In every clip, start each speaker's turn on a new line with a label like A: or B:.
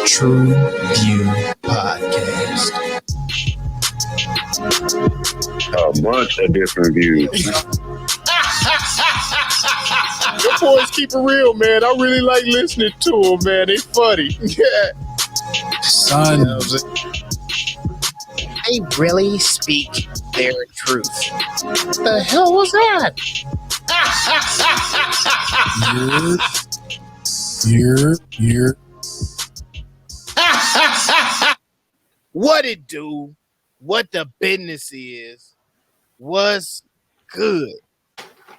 A: TruVue podcast.
B: A bunch of different views.
C: Your boys keep it real, man. I really like listening to them, man. They funny. Yeah.
A: Son,
D: They really speak their truth. What the hell was that?
A: you're.
C: What it do? What the business is? What's good?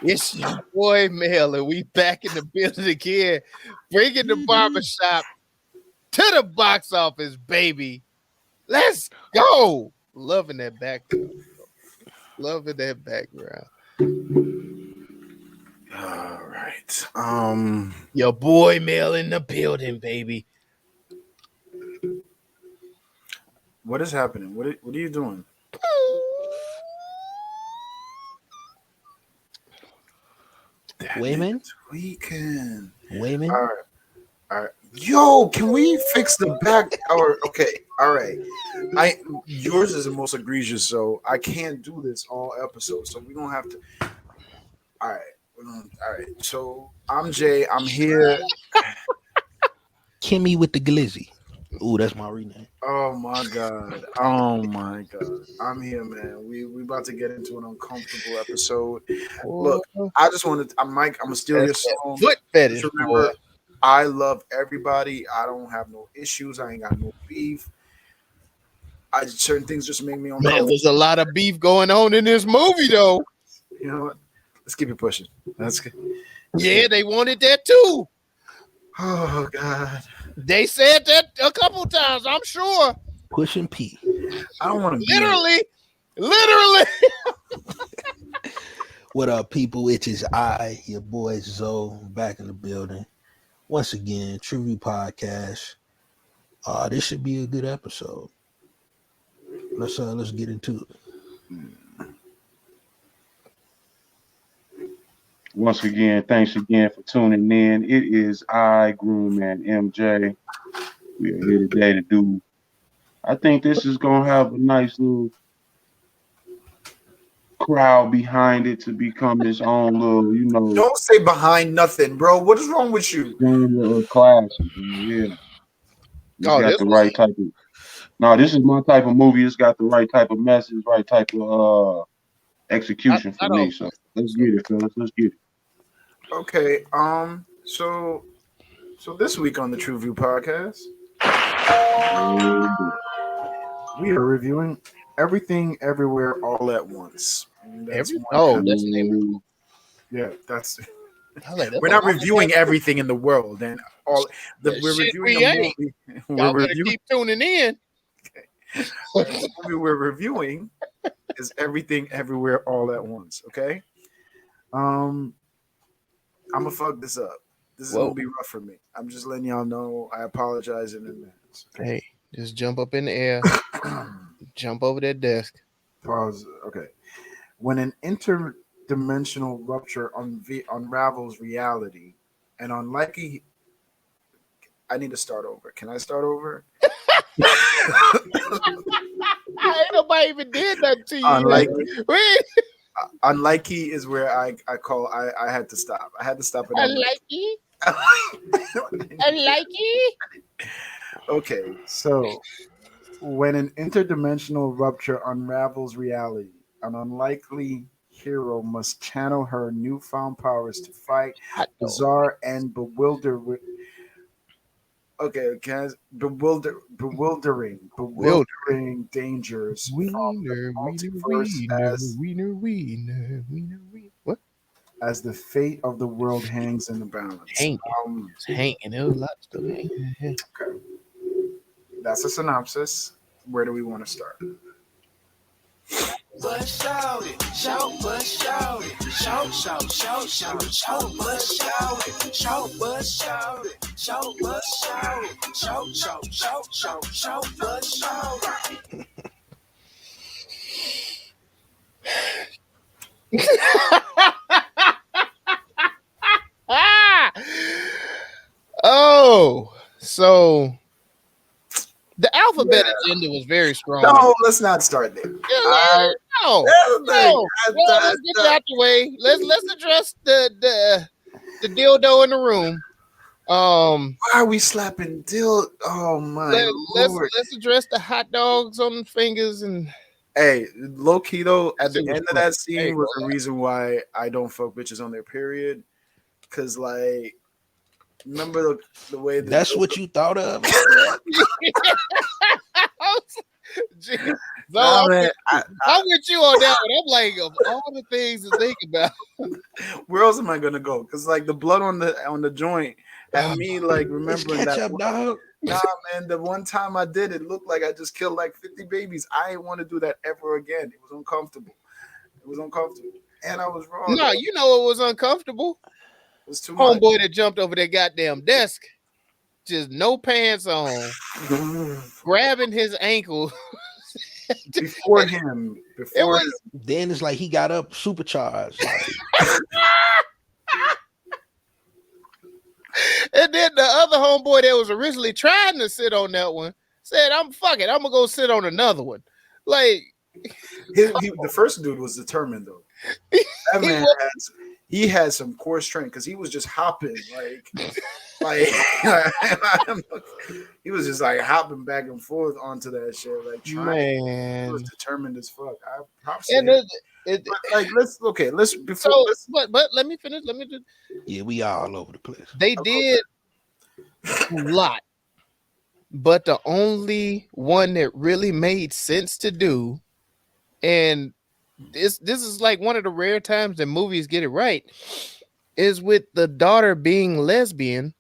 C: It's your boy Mel, and we back in the building again, bringing the barbershop to the box office, baby. Let's go. Loving that background. Loving that background.
E: All right.
C: Your boy Mel in the building, baby.
E: What is happening? What are you doing?
F: Wayman?
E: Weekend.
F: Wayman?
E: All right. Yo, can we fix the back? Okay. All right. Yours is the most egregious, so I can't do this all episodes. So we don't have to. All right. So I'm Jay. I'm here.
F: Kimmy with the glizzy. Ooh, that's my rename.
E: Oh my god. I'm here, man. We about to get into an uncomfortable episode. Look, I just wanted. I'm gonna steal your song.
C: Foot fetish.
E: Just remember, I love everybody. I don't have no issues. I ain't got no beef. Certain things just make me uncomfortable.
C: Man, there's a lot of beef going on in this movie, though.
E: You know what? Let's keep it pushing. That's good.
C: Yeah, they wanted that too.
E: Oh god.
C: They said that a couple times, I'm sure.
F: Pushing P.
E: I don't want to
C: Literally.
F: What up, people? It is I, your boy Zoe, back in the building. Once again, TruVue podcast. This should be a good episode. Let's get into it.
B: Once again, thanks again for tuning in. It is I, Groom and MJ. We are here today to do. I think this is gonna have a nice little crowd behind it to become its own little,
E: Don't say behind nothing, bro. What is wrong with you?
B: little class. Yeah. Got the right type of. No, this is my type of movie. It's got the right type of message, right type of execution for me. So let's get it, fellas. Let's get it.
E: Okay. So this week on the TruVue podcast, we are reviewing Everything Everywhere All at Once.
C: That's the name.
E: Yeah, that's. We're not reviewing everything in the world, and we're reviewing a movie.
C: Y'all better keep tuning in.
E: Okay. The movie we're reviewing is Everything Everywhere All at Once. Okay. I'm gonna fuck this up. This is gonna be rough for me. I'm just letting y'all know. I apologize in advance. Okay?
C: Hey, just jump up in the air, jump over that desk.
E: Pause. Okay. When an interdimensional rupture unravels reality, and unlikely. I need to start over. Can I start over?
C: Ain't nobody even did that to you.
E: Unlikely is where I had to stop. I had to stop it.
C: Unlikely.
E: Okay, so when an interdimensional rupture unravels reality, an unlikely hero must channel her newfound powers to fight bizarre and bewildering. Okay, bewildering dangers from the multiverse as the fate of the world hangs in the balance.
C: Hanging. There's a lot of stuff hanging.
E: Okay. That's a synopsis. Where do we want to start?
A: But shout it, shout, but shout it, shout, shout, shout, shout, shout, but shout it, shout, but shout it, shout, but shout it, shout, shout, shout, shout, shout, but shout
C: it. Oh, so alphabet agenda was very strong.
E: No, let's not start there.
C: No. Well, let's get it out the way. Let's address the dildo in the room.
E: Why are we slapping dildo? Oh my Lord.
C: Let's address the hot dogs on the fingers and.
E: Hey, low key though, at the end of that scene was the reason why I don't fuck bitches on their period. Cause like, remember the way
F: that's what you thought of.
E: I'm
C: with you on that one. I'm like, of all the things to think about,
E: where else am I gonna go? Cause like the blood on the joint had me like remembering that.
F: Dog.
E: Nah, man, the one time I did it looked like I just killed like 50 babies. I ain't want to do that ever again. It was uncomfortable. And I was wrong.
C: No, you know it was uncomfortable.
E: It was too
C: much. Homeboy
E: much.
C: that jumped over that goddamn desk, just no pants on, grabbing his ankle.
F: Then it's like he got up supercharged.
C: And then the other homeboy that was originally trying to sit on that one said, I'm gonna go sit on another one. Like
E: the first dude was determined though. That man he had some core strength because he was just hopping like he was just like hopping back and forth onto that shit. Like trying. He was determined as fuck.
C: But let me finish.
F: Yeah, we all over the place.
C: They did a lot, but the only one that really made sense to do, and this is like one of the rare times that movies get it right, is with the daughter being lesbian,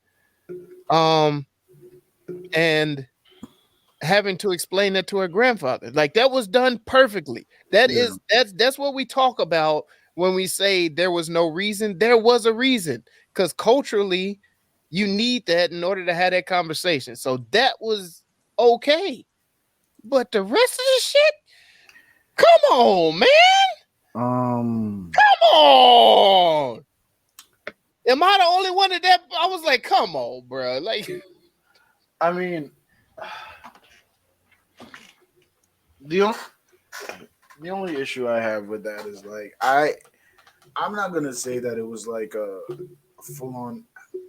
C: and having to explain that to her grandfather. Like that was done perfectly. That's what we talk about when we say there was no reason. There was a reason, because culturally you need that in order to have that conversation. So that was okay. But the rest of the shit, come on, man. Come on. Am I the only one that I was like, come on, bro? Like,
E: I mean, the only issue I have with that is like I'm not gonna say that it was like a full on.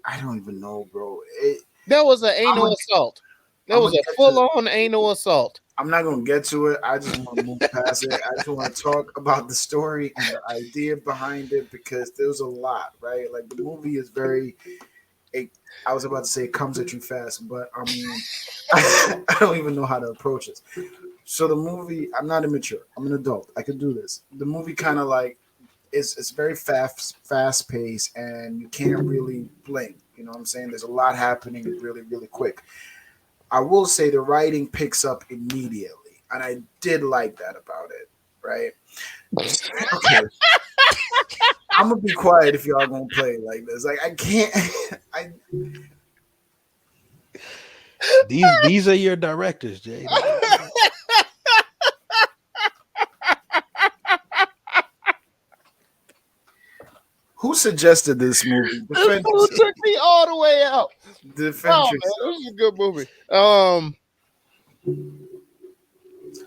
E: I don't even know, bro.
C: That was an anal assault. That was a full on anal assault.
E: I'm not gonna get to it. I just want to move past it. I just want to talk about the story and the idea behind it because there's a lot, right? Like the movie is very. I was about to say it comes at you fast, but I mean, I don't even know how to approach it. So the movie, I'm not immature. I'm an adult. I can do this. The movie kind of like it's very fast paced, and you can't really blink. You know what I'm saying? There's a lot happening really, really quick. I will say the writing picks up immediately, and I did like that about it. Right? Okay. I'm gonna be quiet if y'all gonna play like this. Like I can't.
F: These are your directors, Jay.
E: Who suggested this movie?
C: This fool took me all the way out.
E: Man,
C: this is a good movie.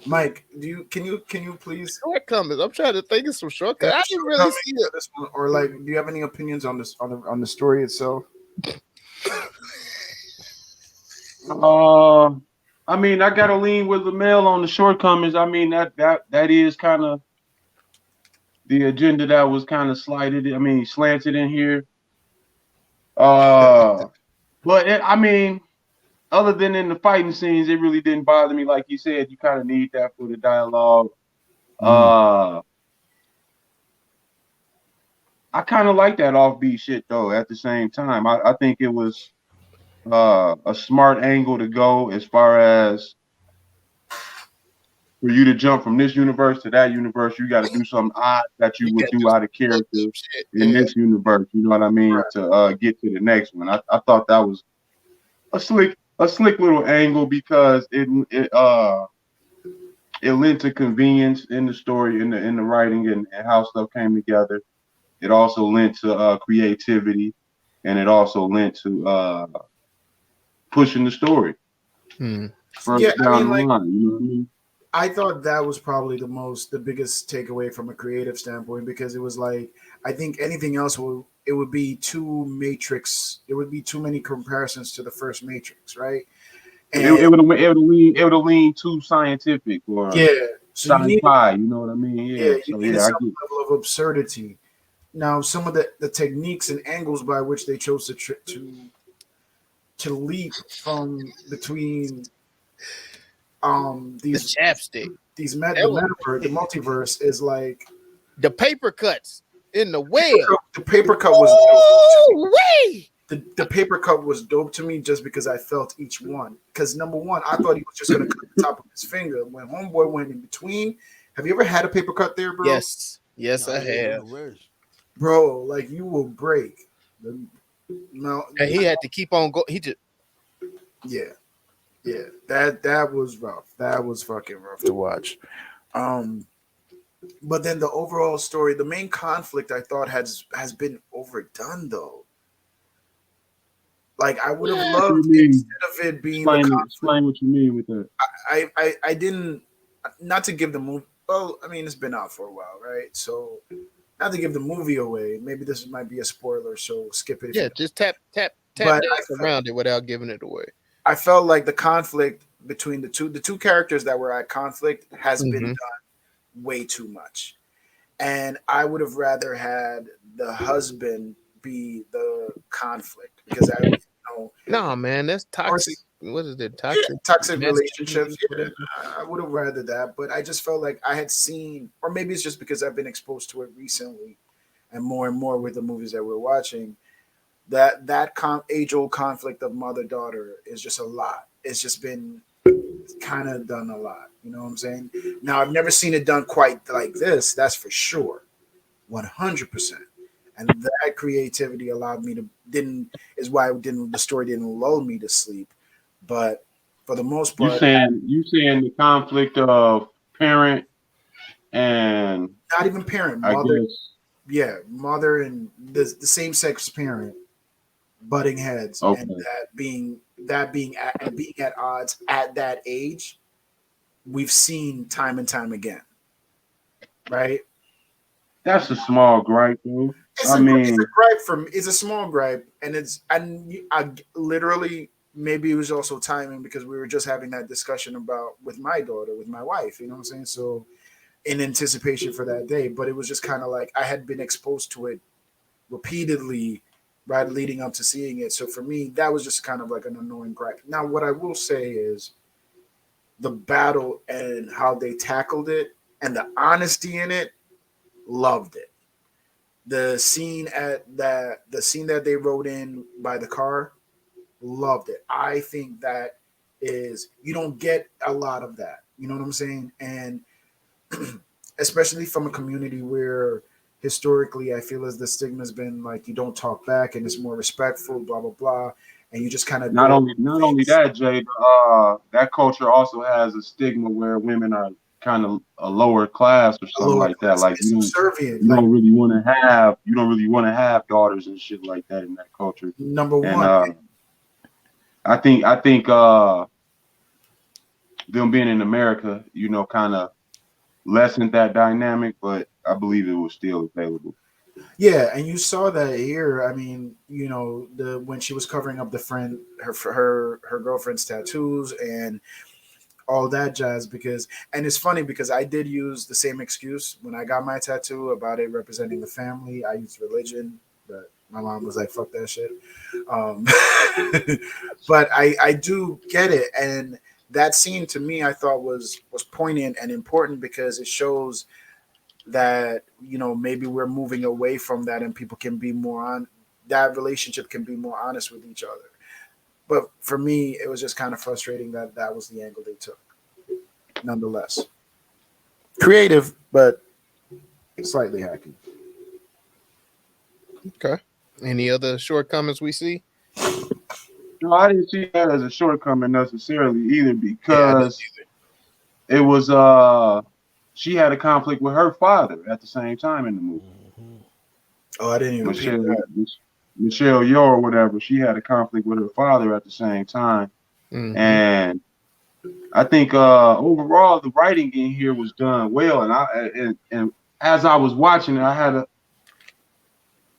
E: Mike, can you please
C: shortcomings? I'm trying to think of some shortcuts. I didn't really see it.
E: This one, or like, do you have any opinions on this on the story itself?
B: I mean, I gotta lean with the male on the shortcomings. I mean, that is kind of the agenda that was kind of slanted in here. But I mean, other than in the fighting scenes, it really didn't bother me. Like you said, you kind of need that for the dialogue. I kind of like that offbeat shit though. At the same time, I think it was a smart angle to go as far as for you to jump from this universe to that universe. You got to do something odd that you would do out of character in this universe. You know what I mean? Right. To get to the next one. I thought that was a slick little angle because it lent to convenience in the story, in the writing, and how stuff came together. It also lent to creativity, and it also lent to pushing the story. further down the line. You know what I mean?
E: I thought that was probably the biggest takeaway from a creative standpoint, because it was like, I think anything else would be too Matrix. It would be too many comparisons to the first Matrix, right? And
B: it would have leaned too scientific or
E: so
B: sci-fi. You know what I mean? Yeah.
E: You
B: So
E: needed
B: I
E: some level of absurdity. Now, some of the techniques and angles by which they chose to leap from between these
C: The chapstick.
E: The multiverse is like
C: the paper cuts in the web.
E: The paper cut was dope. The paper cut was dope to me just because I felt each one. Because number one, I thought he was just gonna cut the top of his finger. When homeboy went in between, have you ever had a paper cut there, bro?
C: Yes, I have.
E: Bro, like you will break. No,
C: and he had to keep on going. He just
E: that was rough. That was fucking rough to watch. But then the overall story, the main conflict, I thought has been overdone though. Like I would have loved instead of it being
B: explain what you mean with that.
E: I didn't, not to give the movie. Well, I mean it's been out for a while, right? So not to give the movie away. Maybe this might be a spoiler, so skip it.
C: Yeah, just tap around it without giving it away.
E: I felt like the conflict between the two characters that were at conflict has been done way too much. And I would have rather had the husband be the conflict, because I
C: no, man, that's toxic. What is it?
E: Toxic relationships. Yeah, I would have rather that, but I just felt like I had seen, or maybe it's just because I've been exposed to it recently and more with the movies that we're watching, that age-old conflict of mother-daughter is just a lot. It's just been kind of done a lot. You know what I'm saying? Now, I've never seen it done quite like this. That's for sure. 100%. And that creativity allowed me to, the story didn't lull me to sleep. But for the most part,
B: you saying the conflict of parent and
E: not even parent, mother. Yeah, mother and the same sex parent butting heads, and being at odds at that age, we've seen time and time again, right?
B: That's a small gripe, though.
E: It's a gripe for me. It's a small gripe, and I literally, maybe it was also timing, because we were just having that discussion with my daughter, with my wife. You know what I'm saying? So, in anticipation for that day, but it was just kind of like I had been exposed to it repeatedly, right, leading up to seeing it. So for me, that was just kind of like an annoying gripe. Now, what I will say is the battle and how they tackled it and the honesty in it, loved it. The scene that they wrote in by the car, loved it. I think that you don't get a lot of that. You know what I'm saying? And especially from a community where historically I feel as the stigma has been like you don't talk back and it's more respectful, blah blah blah, and you just kind of
B: not only that, Jay, that culture also has a stigma where women are kind of a lower class or something like that. Like you don't really want to have daughters and shit like that in that culture.
E: Number one,
B: I think them being in America, kind of lessened that dynamic, but I believe it was still available.
E: Yeah, and you saw that here. I mean, when she was covering up her girlfriend's tattoos and all that jazz, and it's funny because I did use the same excuse when I got my tattoo about it representing the family. I used religion, but my mom was like, "Fuck that shit." But I do get it, and that scene to me I thought was poignant and important because it shows that maybe we're moving away from that and people can be more on that relationship can be more honest with each other. But for me it was just kind of frustrating that was the angle they took. Nonetheless, creative but slightly hacky.
C: Okay, any other shortcomings we see?
B: No, I didn't see that as a shortcoming necessarily either, because it was she had a conflict with her father at the same time in the movie.
E: Oh, I didn't even see that.
B: Yeoh or whatever, she had a conflict with her father at the same time. And I think overall the writing in here was done well, and as I was watching it,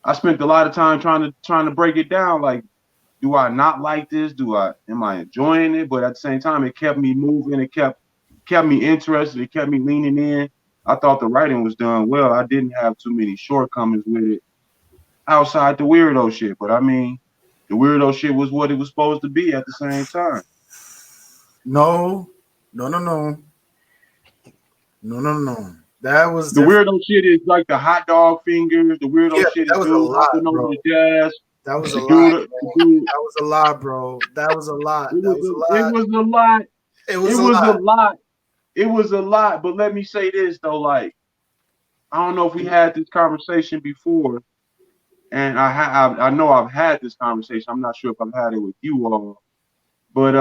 B: I spent a lot of time trying to break it down. Like, do I not like this? Am I enjoying it? But at the same time, it kept me moving. It kept me interested. It kept me leaning in. I thought the writing was done well. I didn't have too many shortcomings with it outside the weirdo shit. But I mean, the weirdo shit was what it was supposed to be at the same time.
E: No. That was
B: the weirdo shit is like the hot dog fingers. The weirdo shit is dude hopping over the desk.
E: That was a
B: The
E: lot.
B: dude-
E: That was a lot, bro. That was a lot.
B: It was a lot.
E: It was a lot.
B: It was a lot. But let me say this though, like, I don't know if we had this conversation before, and I know I've had this conversation. I'm not sure if I've had it with you all, but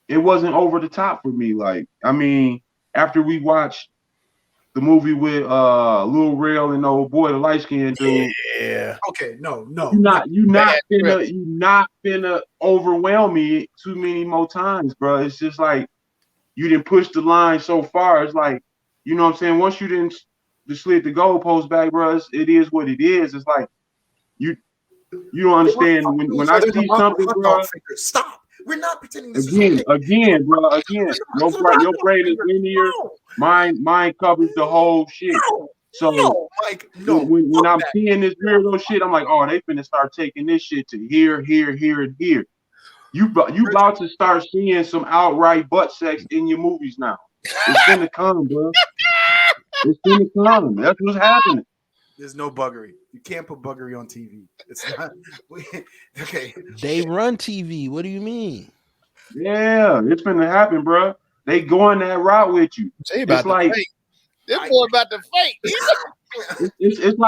B: it wasn't over the top for me. Like, I mean, after we watched the movie with Lil Rel and the old boy, the light skinned dude.
C: Yeah.
E: Okay, no.
B: You're not finna overwhelm me too many more times, bro. It's just like you didn't push the line so far. It's like, you know what I'm saying? Once you didn't just slid the goalpost back, bro, it is what it is. It's like you don't understand when I see something, bro.
E: Stop. We're not pretending this
B: again, bro. Again, your brain is linear. Mine covers the whole shit. So
E: Mike,
B: when I'm seeing this weirdo shit, I'm like, oh, they finna start taking this shit to here, and here. You about to start seeing some outright butt sex in your movies now. It's gonna come, bro. It's gonna come. That's what's happening.
E: There's no buggery. You can't put buggery on TV. It's not. Okay.
F: They run TV. What do you mean?
B: Yeah, it's gonna happen, bro. They going that route with you.
C: It's like this boy about to fake.
B: It's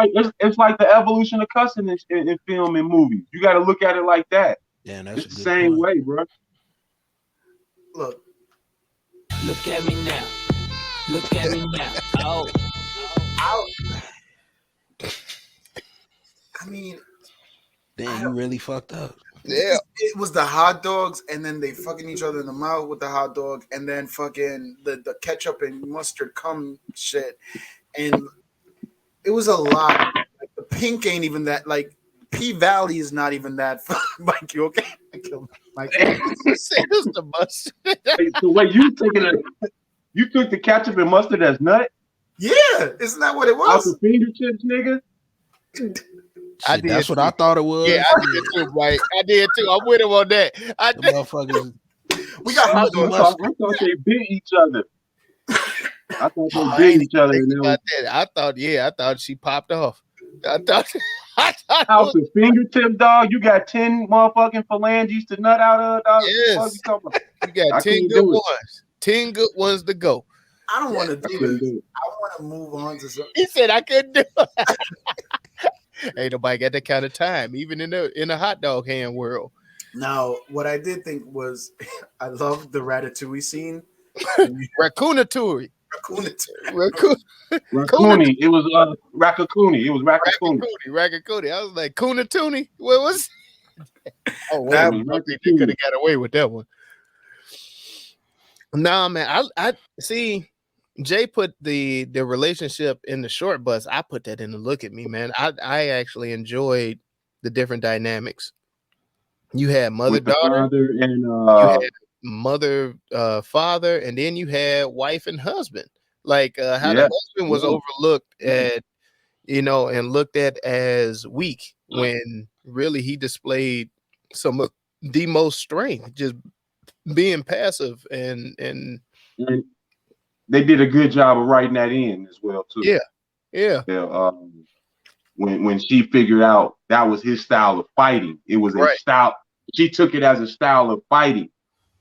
B: like the evolution of cussing in film and movies. You got to look at it like that.
F: Yeah, that's
B: it's the same way, bro.
E: Look
A: at me now. Look at me now. Oh.
E: I mean,
F: damn, you really fucked up.
C: Yeah,
E: it was the hot dogs, and then they fucking each other in the mouth with the hot dog, and then fucking the ketchup and mustard cum shit, and it was a lot. Like, the pink ain't even that. Like, P Valley is not even that. Mike, you okay? I killed Mike.
C: It's the mustard.
B: So wait, you took the ketchup and mustard as nut?
E: Yeah, isn't that what it was?
B: Out the fingertips, nigga.
F: Shit, that's what I thought it was.
C: Yeah, I did too, Mike. I did too. I'm with him on that. I did.
F: Motherfuckers.
E: We got hot dogs.
B: I thought they bit each other. I
C: thought she popped off. I thought
B: out the fingertip, dog. You got 10 motherfucking phalanges to nut out of, dog.
C: Yes. You got 10 good ones. 10 good ones to go.
E: I don't want to do this. I want to move on to something.
C: He said I couldn't do it. Ain't nobody got that kind of time, even in the hot dog hand world.
E: Now, what I did think was, I loved the ratatouille scene.
C: Raccoonatouille.
B: Raccoony. It was Raccoonie. It was
C: Raccoonie. I was like, Coonatoony. What was? Oh, wait,
B: that
C: I think they could have got away with that one. Nah, man. I see. Jay put the relationship in the short bus. I put that in the look at me, man. I actually enjoyed the different dynamics. You had mother-daughter,
B: and
C: you had mother-father, and then you had wife and husband. Like how the husband was overlooked at, and looked at as weak when really he displayed some of the most strength, just being passive and
B: they did a good job of writing that in as well too.
C: Yeah.
B: When she figured out that was his style of fighting, it was a style. She took it as a style of fighting.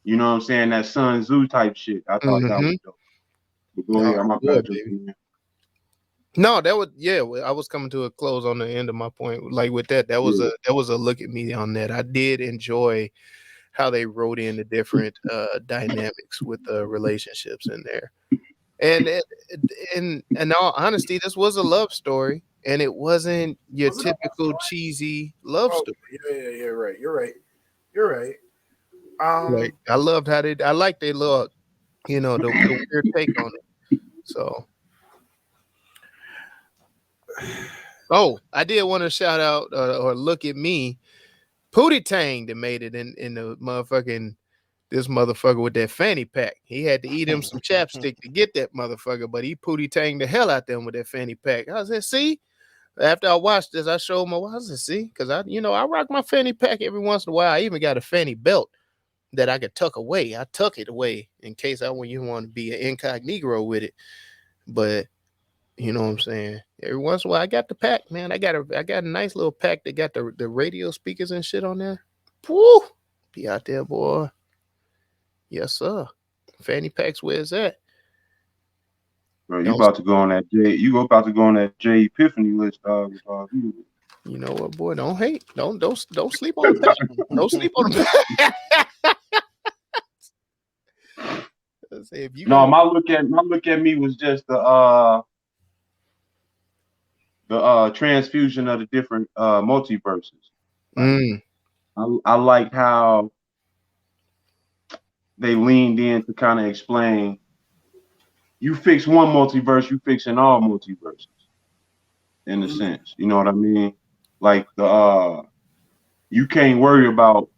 B: You know what I'm saying? That Sun Tzu type shit. I thought that was dope. But go ahead, I'm baby.
C: No, that was I was coming to a close on the end of my point. Like with that was a look at me on that. I did enjoy how they wrote in the different dynamics with the relationships in there. And in all honesty, this was a love story, and it wasn't your typical cheesy love story.
E: Yeah, you're right.
C: Like I loved how I like their look, you know, the weird take on it. So, I did want to shout out or look at me, Pootie Tang that made it in the motherfucking this motherfucker with that fanny pack. He had to eat him some chapstick to get that motherfucker, but he Pootie Tang the hell out them with that fanny pack. I said, see. After I watched this, I showed my wife. I said, see, because I rock my fanny pack every once in a while. I even got a fanny belt that I could tuck away. I tuck it away in case you want to be an incognito with it. But you know what I'm saying? Every once in a while, I got the pack, man. I got a nice little pack that got the radio speakers and shit on there. Woo! Be out there, boy. Yes, sir. Fanny packs, where's that?
B: Bro, you about to go on that J. You about to go on that J Epiphany list, dog.
C: You know what, boy? Don't hate. Don't sleep on the pack. Don't sleep on the pack.
B: My look at me was just the transfusion of the different multiverses. I like how they leaned in to kind of explain. You fix one multiverse, you fixing all multiverses. In a sense, you know what I mean? Like you can't worry about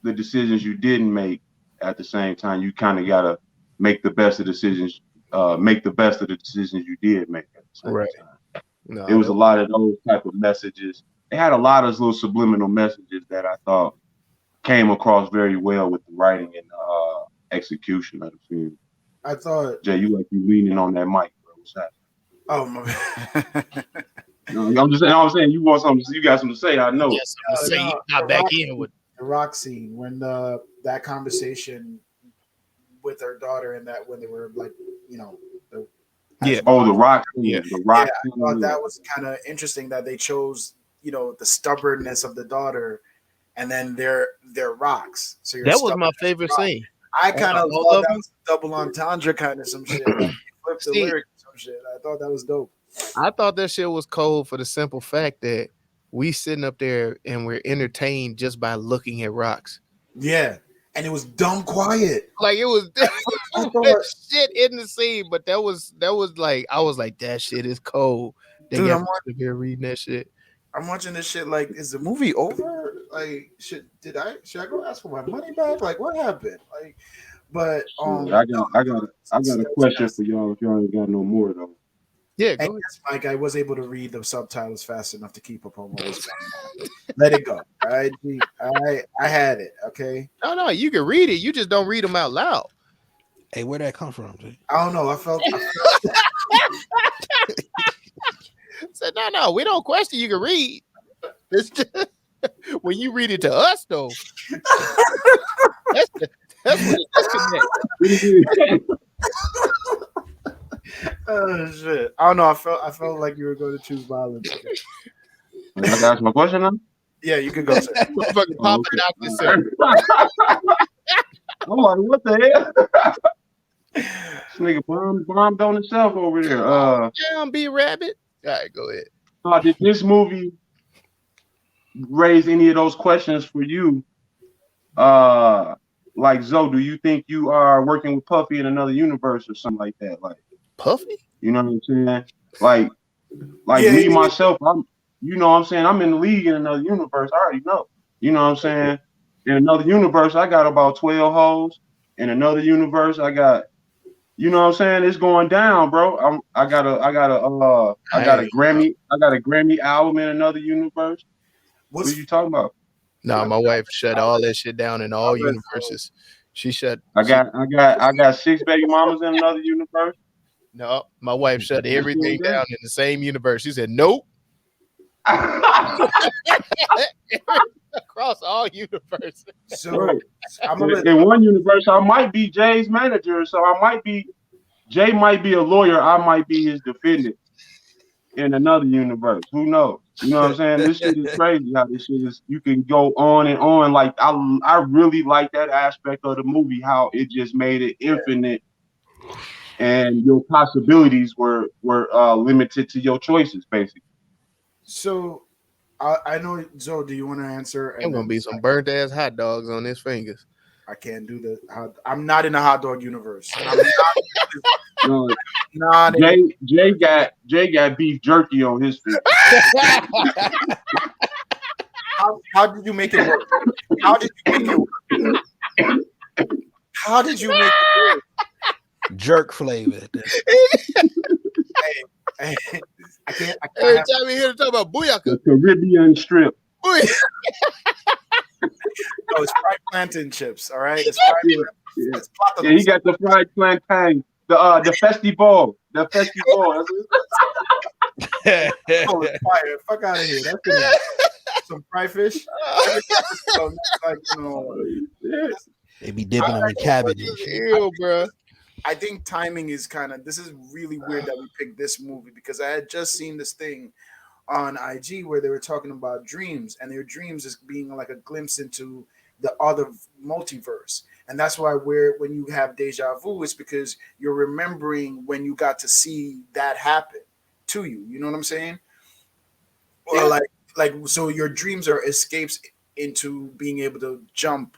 B: the decisions you didn't make. At the same time, you kind of gotta make the best of decisions. Make the best of the decisions you did make. At the same time. No, it was a lot of those type of messages. It had a lot of little subliminal messages that I thought came across very well with the writing and execution of the film.
E: I thought
B: Jay, you leaning on that mic, bro. What's that?
E: Oh my.
B: No, I'm saying you want something. You got something to say. I know.
C: Yes, you got back in with
E: the rock scene when that conversation with her daughter and that when they were like, you know,
B: the rock scene.
E: Yeah.
B: The rock
E: scene. I thought that was kind of interesting that they chose, you know, the stubbornness of the daughter, and then their rocks. So
C: that was my favorite scene.
E: I kind of love that was double entendre kind of some shit. Like flip the lyrics and some shit. I thought that was dope.
C: I thought that shit was cold for the simple fact that we sitting up there and we're entertained just by looking at rocks.
E: Yeah. And it was dumb quiet.
C: Like it was shit in the scene, but that was like I was like, that shit is cold. Dude, I'm here reading that shit.
E: I'm watching this shit like, is the movie over? Like, should I go ask for my money back? Like, what happened? Like, but
B: I got a question for y'all if y'all ain't got no more though.
C: Yeah,
E: and yes, Mike, I was able to read the subtitles fast enough to keep up on what was going on. Let it go. All right, I had it. Okay.
C: No, you can read it. You just don't read them out loud.
F: Hey, where'd that come from, G?
E: I don't know. I felt
C: said, no, we don't question you can read. It's just, when you read it to us, though, that's what it disconnect.
E: Oh shit! I don't know. I felt like you were going to choose violence.
B: I gotta ask my question now.
E: Yeah, you can go.
C: Fucking Papa Doctor, sir.
B: I'm like, what the hell? This nigga bombed on himself over there.
C: Damn, B Rabbit. All right, go ahead.
B: Did this movie raise any of those questions for you? Like Zoe, do you think you are working with Puffy in another universe or something like that? Like
C: Puffy?
B: You know what I'm saying? Like me myself, you know what I'm saying? I'm in the league in another universe. I already know. You know what I'm saying? In another universe, I got about 12 hoes. In another universe, I got, you know what I'm saying? It's going down, bro. I got a Grammy album in another universe. What are you talking about?
C: No, my wife shut all that shit down in all universes. She shut.
B: I got 6 baby mamas in another universe.
C: No, my wife shut everything down in the same universe. She said, nope. Across all universes.
B: So in one universe, I might be Jay's manager. So Jay might be a lawyer. I might be his defendant in another universe. Who knows? You know what I'm saying? This shit is crazy how this shit is. You can go on and on. Like I really like that aspect of the movie, how it just made it infinite. And your possibilities were limited to your choices, basically.
E: So, I know, Zoe, do you want to answer?
C: There's gonna be some burnt ass hot dogs on his fingers.
E: I can't do the. I'm not in the hot dog universe. I'm
B: No,
E: not.
B: Jay got beef jerky on his feet.
E: How did you make it work? How did you make it work? How did you make it work?
F: Jerk flavor.
E: Hey, I can't.
C: Every time we hear to talk about booyaka,
B: The Caribbean strip.
E: No, it's fried plantain chips. All right, it's fried. It's
B: Yeah, he got the fried plantain. The festival. The festival.
E: Oh, it's fire. Fuck out of here. That's good. Some fried fish. Like,
F: They be dipping them in cabbage and shit.
C: ew, bro.
E: I think timing is kind of. This is really weird that we picked this movie because I had just seen this thing on IG where they were talking about dreams, and their dreams is being like a glimpse into the other multiverse. And that's why when you have deja vu, it's because you're remembering when you got to see that happen to you. You know what I'm saying? Or so your dreams are escapes into being able to jump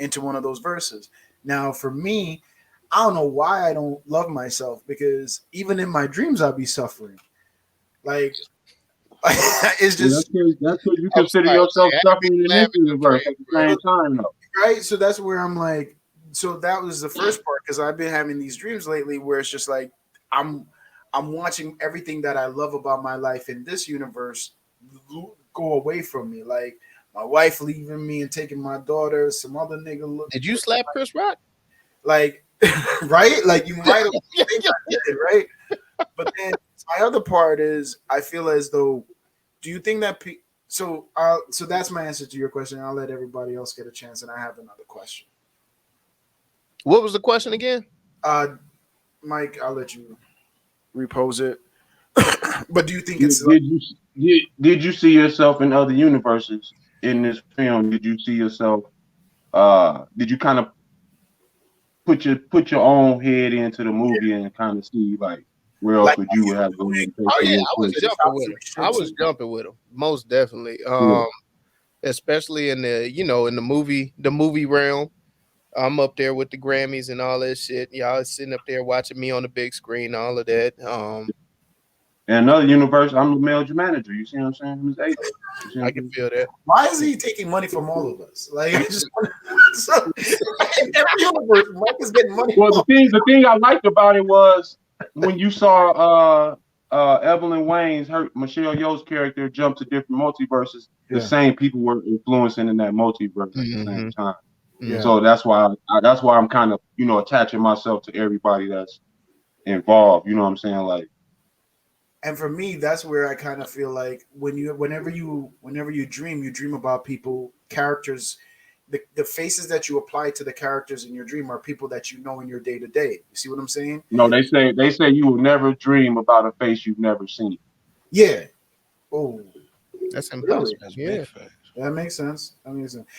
E: into one of those verses. Now, for me, I don't know why I don't love myself because even in my dreams, I'll be suffering. Like, it's just
B: that's what you consider yourself suffering in this universe at the same time, though.
E: Right. So that's where I'm like, so that was the first part because I've been having these dreams lately where it's just like I'm watching everything that I love about my life in this universe go away from me. Like my wife leaving me and taking my daughter, some other nigga.
C: Did you slap Chris Rock?
E: Like, right? Like you might have think I did, right? But then my other part is I feel as though, do you think that so that's my answer to your question. I'll let everybody else get a chance, and I have another question.
C: What was the question again?
E: Mike, I'll let you repose it. But do you think
B: did you see yourself in other universes in this film? Did you see yourself? Did you kind of put your own head into the movie and kind of see like where else would you have going?
C: Oh yeah, I was jumping with him, most definitely. Especially in the movie realm. I'm up there with the Grammys and all that shit. Y'all sitting up there watching me on the big screen, all of that.
B: In another universe, I'm the male manager. You see what I'm saying?
C: I can feel that.
E: Why is he taking money from all of us? Like, so, in every universe, Mike is getting money.
B: Well, the thing I liked about it was when you saw Evelyn Wayne's Michelle Yeoh's character jump to different multiverses. The same people were influencing in that multiverse at the same time. Yeah. So that's why I'm kind of attaching myself to everybody that's involved. You know what I'm saying? Like.
E: And for me, that's where I kind of feel like whenever you dream about people, characters, the faces that you apply to the characters in your dream are people that you know in your day to day. You see what I'm saying?
B: No, they say you will never dream about a face you've never seen.
E: Yeah. Oh,
C: that's impossible.
E: That's big fact. That makes sense.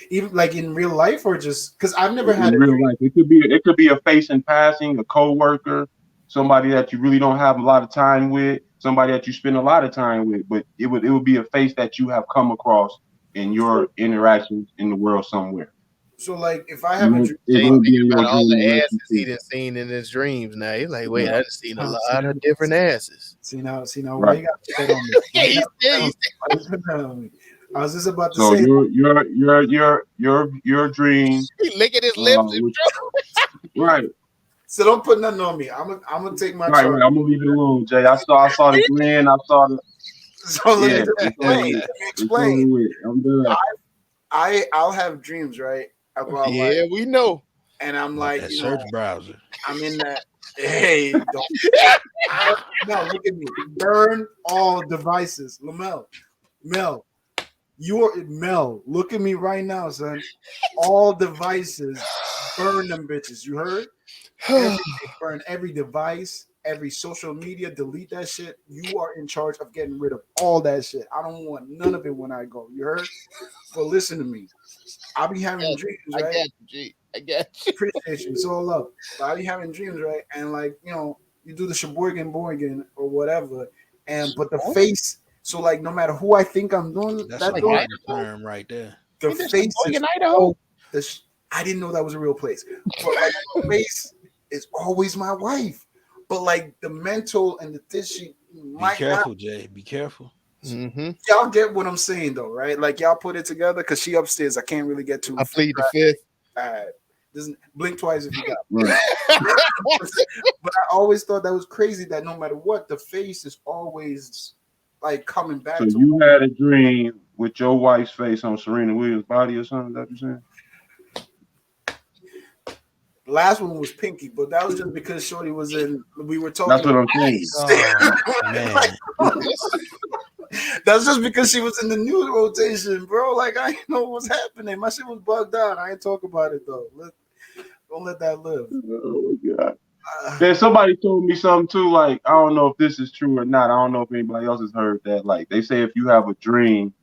E: Even like in real life, or just because I've never had
B: in real life. It could be a face in passing, a coworker, somebody that you really don't have a lot of time with. Somebody that you spend a lot of time with, but it would be a face that you have come across in your interactions in the world somewhere.
E: So, like, if I have a
C: dream about all the asses he done seen in his dreams, now he's like, wait, I've seen a lot of different asses.
E: See now, right. You got to put that on me. I was just about to say.
B: So your dream.
C: He licking his lips.
B: Right.
E: So don't put nothing on me. I'm gonna take my
B: right. I'm gonna leave it alone, Jay. I saw the grin. I saw the.
E: So let me explain.
B: I'm done.
E: I'll have dreams, right? About
C: we know.
E: And I'm like,
F: search browser.
E: I'm in that. Hey, don't. No, look at me. Burn all devices, Mel. Look at me right now, son. All devices, burn them bitches. You heard? Burn every device, every social media, delete that shit. You are in charge of getting rid of all that shit. I don't want none of it when I go. You heard? But listen to me. I'll be having dreams, right?
C: I got you.
E: Appreciate you. It's all love. But I'll be having dreams, right? And like, you do the Sheboygan or whatever. But the face, so like no matter who I think I'm doing,
F: that's like a term right there.
E: The face is I didn't know that was a real place. But like the face is always my wife. But like the mental and the this she
F: Be careful, Jay. Be careful.
C: Mm-hmm.
E: Y'all get what I'm saying though, right? Like y'all put it together because she upstairs. I can't really get to.
C: I plead the fifth.
E: Blink twice if you got.
B: Right.
E: But I always thought that was crazy that no matter what, the face is always like coming back.
B: So
E: to
B: you had a dream with your wife's face on Serena Williams' body or something? That you saying?
E: The last one was Pinky, but that was just because Shorty was in. We were talking.
B: That's what I'm saying.
F: Oh, man.
E: That's just because she was in the new rotation, bro. Like I didn't know what was happening. My shit was bugged out. I ain't talk about it though. Don't let that live.
B: Oh my God. Then somebody told me something too. Like I don't know if this is true or not. I don't know if anybody else has heard that. Like they say if you have a dream,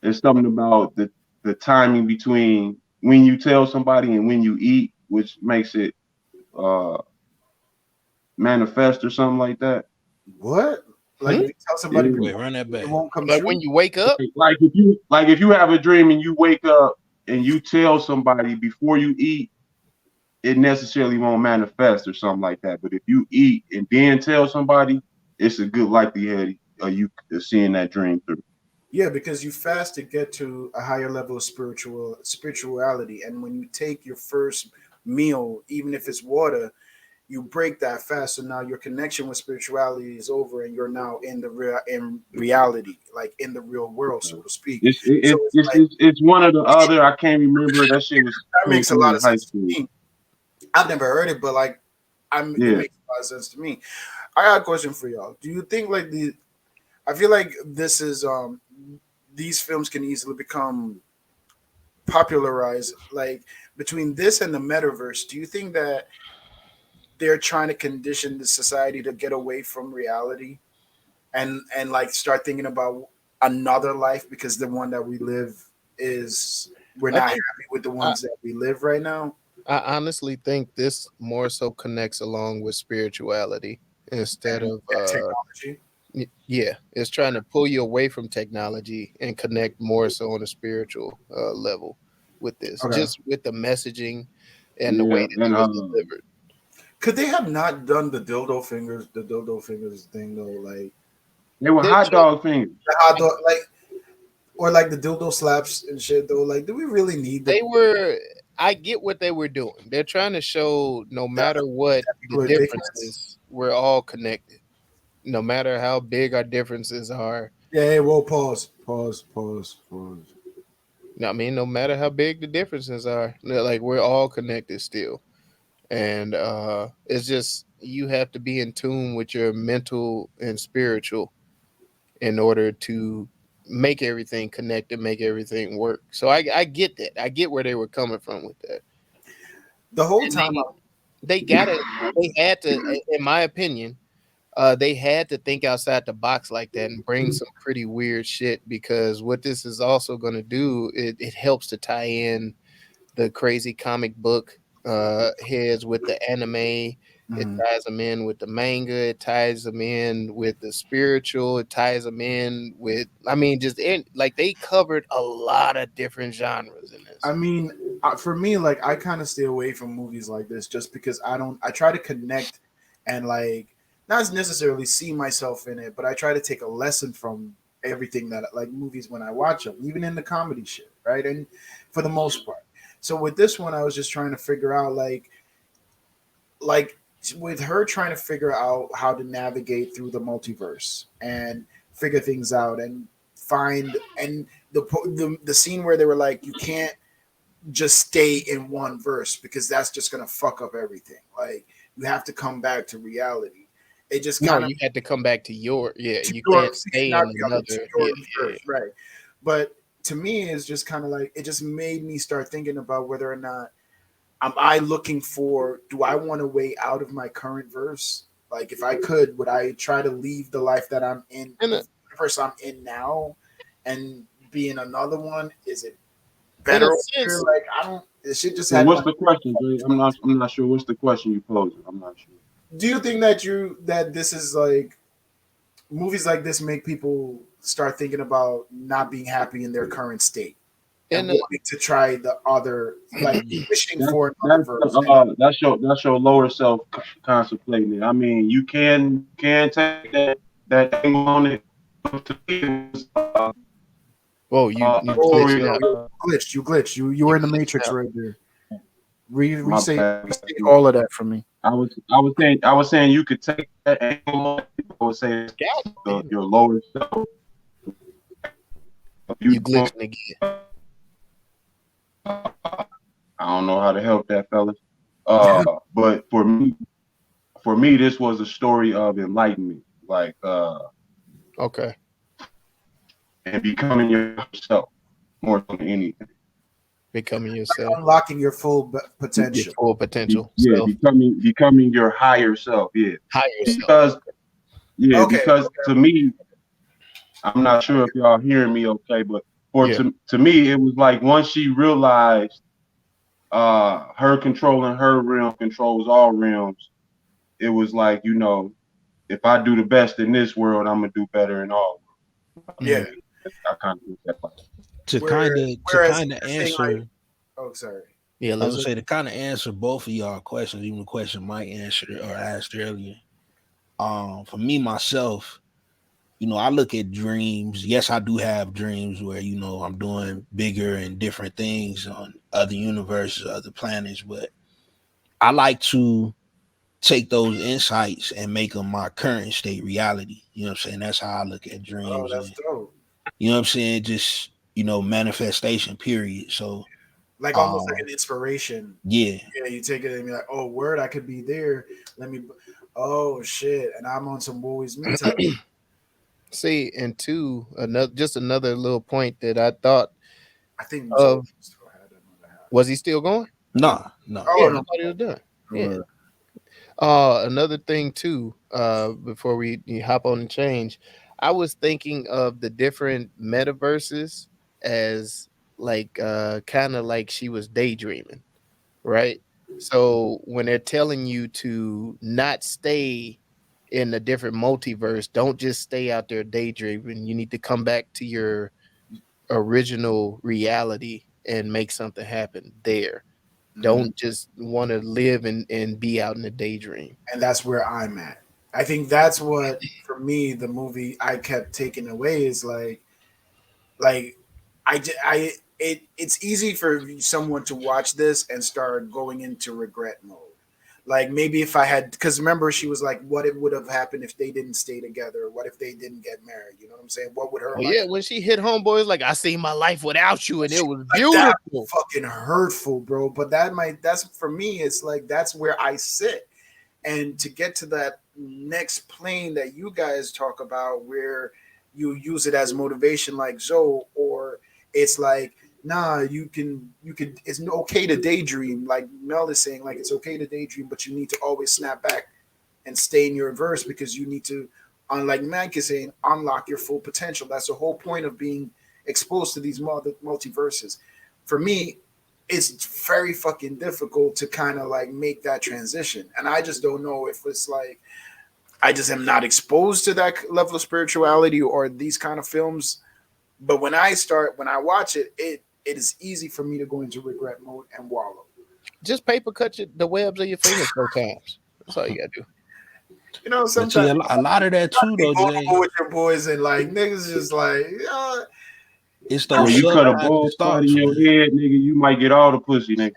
B: it's something about the timing between when you tell somebody and when you eat, which makes it manifest or something like that.
E: What? Like if you tell somebody,
F: Wait, run that back.
E: it won't come
C: Like
E: true.
C: when you wake up.
B: Like if you have a dream and you wake up and you tell somebody before you eat, it necessarily won't manifest or something like that. But if you eat and then tell somebody, it's a good likelihood of you seeing that dream through.
E: Yeah, because you fast to get to a higher level of spirituality, and when you take your first meal, even if it's water, you break that fast. So now your connection with spirituality is over, and you're now in reality, like in the real world, so to speak.
B: It's one or the other. I can't remember. That shit was
E: that makes a lot of sense to
B: school.
E: me. I've never heard it, but like it makes a lot of sense to me. I got a question for y'all. Do you think like I feel like this is these films can easily become popularized, like between this and the metaverse. Do you think that they're trying to condition the society to get away from reality and like start thinking about another life because the one that we live is we're not happy with the ones that we live right now?
C: I honestly think this more so connects along with spirituality instead of
E: technology.
C: Yeah, it's trying to pull you away from technology and connect more so on a spiritual level with this, just with the messaging and the way that it was delivered.
E: Could they have not done the dildo fingers thing though? Like
B: they were hot dog fingers.
E: The hot dog, or like the dildo slaps and shit though. Like, do we really need that?
C: They were. I get what they were doing. They're trying to show no matter what the differences, we're all connected. No matter how big our differences are.
E: Yeah, well, pause.
C: I mean, no matter how big the differences are, like we're all connected still. And it's just you have to be in tune with your mental and spiritual in order to make everything connect and make everything work. So I get that. I get where they were coming from with that.
E: The whole time
C: they had to, in my opinion, they had to think outside the box like that and bring some pretty weird shit, because what this is also going to do, it helps to tie in the crazy comic book heads with the anime. It ties them in with the manga. It ties them in with the spiritual. It ties them in with, I mean, like they covered a lot of different genres in this.
E: I mean, for me, like I kind of stay away from movies like this just because I try to connect and like not necessarily see myself in it, but I try to take a lesson from everything that like movies when I watch them, even in the comedy shit, right? And for the most part. So with this one, I was just trying to figure out like with her trying to figure out how to navigate through the multiverse and figure things out and find, and the scene where they were like, you can't just stay in one verse because that's just gonna fuck up everything. Like you have to come back to reality. It just kind of
C: you had to come back to you can't stay in another
E: verse, right? But to me, it's just kind of like it just made me start thinking about whether or not am I looking for, do I want a way out of my current verse? Like if I could, would I try to leave the life that I'm in, the verse I'm in now, and be in another one? Is it better? Like I don't. It should just.
B: So what's the question, Jay? I'm not sure. What's the question you posed? I'm not sure.
E: Do you think that this is like movies like this make people start thinking about not being happy in their current state? and wanting to try the other, like wishing for another verse.
B: That's your lower self contemplating it. I mean, you can take that angle on it.
C: Whoa, you
E: glitched. You were in the matrix right there. Restate all of that for me.
B: I was saying you could take that angle on it. I would say your lower self.
C: You glitching again.
B: I don't know how to help that, fellas. But for me, this was a story of enlightenment, like
C: okay,
B: and becoming yourself more than anything.
C: Becoming yourself,
E: like unlocking your full potential.
C: Your full potential.
B: Yeah, becoming your higher self. Yeah,
C: self.
B: Because to me, I'm not sure if y'all hearing me okay, but to me, it was like once she realized her controlling her realm controls all realms, it was like, you know, if I do the best in this world, I'm gonna do better in all.
E: Yeah,
B: I kind of that like.
F: To kind of answer.
E: Like, oh, sorry.
F: Yeah, I was say to kind of answer both of y'all questions, even the question Mike answered or asked earlier. For me myself, you know, I look at dreams. Yes, I do have dreams where, you know, I'm doing bigger and different things on other universes, other planets, but I like to take those insights and make them my current state reality. You know what I'm saying? That's how I look at dreams.
E: Oh, that's dope.
F: You know what I'm saying? Just, you know, manifestation, period. So
E: like almost like an inspiration.
F: Yeah.
E: Yeah, you take it and be like, oh, word, I could be there. Oh shit. And I'm on some boys me type.
C: See, and two, another little point that I thought.
E: I think
C: was he still going?
F: No.
E: Oh,
C: yeah,
E: no.
C: I thought he was done. Yeah. Another thing too, before we hop on and change, I was thinking of the different metaverses as like kind of like she was daydreaming, right? So when they're telling you to not stay in a different multiverse, don't just stay out there daydreaming. You need to come back to your original reality and make something happen there. Don't just want to live and be out in a daydream.
E: And that's where I'm at. I think that's what, for me, the movie I kept taking away is it's easy for someone to watch this and start going into regret mode. Like maybe if I had, because remember she was like, what it would have happened if they didn't stay together? What if they didn't get married? You know what I'm saying? What would her?
C: Yeah, when she hit homeboys, like I seen my life without you, and it was beautiful.
E: That's fucking hurtful, bro. But that's for me. It's like that's where I sit, and to get to that next plane that you guys talk about, where you use it as motivation, like Zoe, or it's like. Nah, you can. It's okay to daydream, like Mel is saying. Like it's okay to daydream, but you need to always snap back and stay in your verse because you need to, like Mike is saying, unlock your full potential. That's the whole point of being exposed to these multiverses. For me, it's very fucking difficult to kind of like make that transition, and I just don't know if it's like I just am not exposed to that level of spirituality or these kind of films. But when I watch it, it is easy for me to go into regret mode and wallow.
C: Just paper cut the webs of your fingers 4 times. That's all you gotta do.
E: You know, sometimes
F: a lot of that too, though, Jay.
E: With your boys and like niggas just like,
F: it's those.
B: When you cut a bull part in your head, nigga, you might get all the pussy, nigga.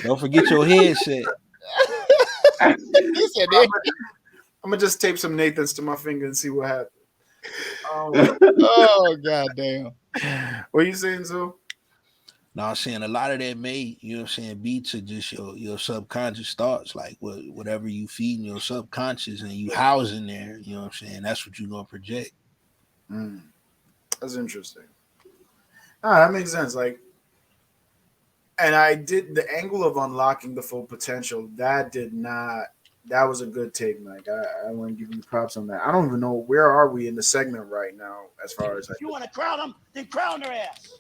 F: Don't forget your headset.
E: I'm gonna just tape some Nathans to my finger and see what happens.
C: Oh goddamn!
E: What are you saying, Zo?
F: No, I'm saying a lot of that may, you know what I'm saying, be to just your subconscious thoughts, like whatever you feed in your subconscious and you house in there, you know what I'm saying, that's what you're gonna project.
E: That's interesting. That makes sense. Like, and I did the angle of unlocking the full potential. That was a good take, Mike. I want to give you props on that. I don't even know where are we in the segment right now as far as
G: if you want to crown them, then crown their ass.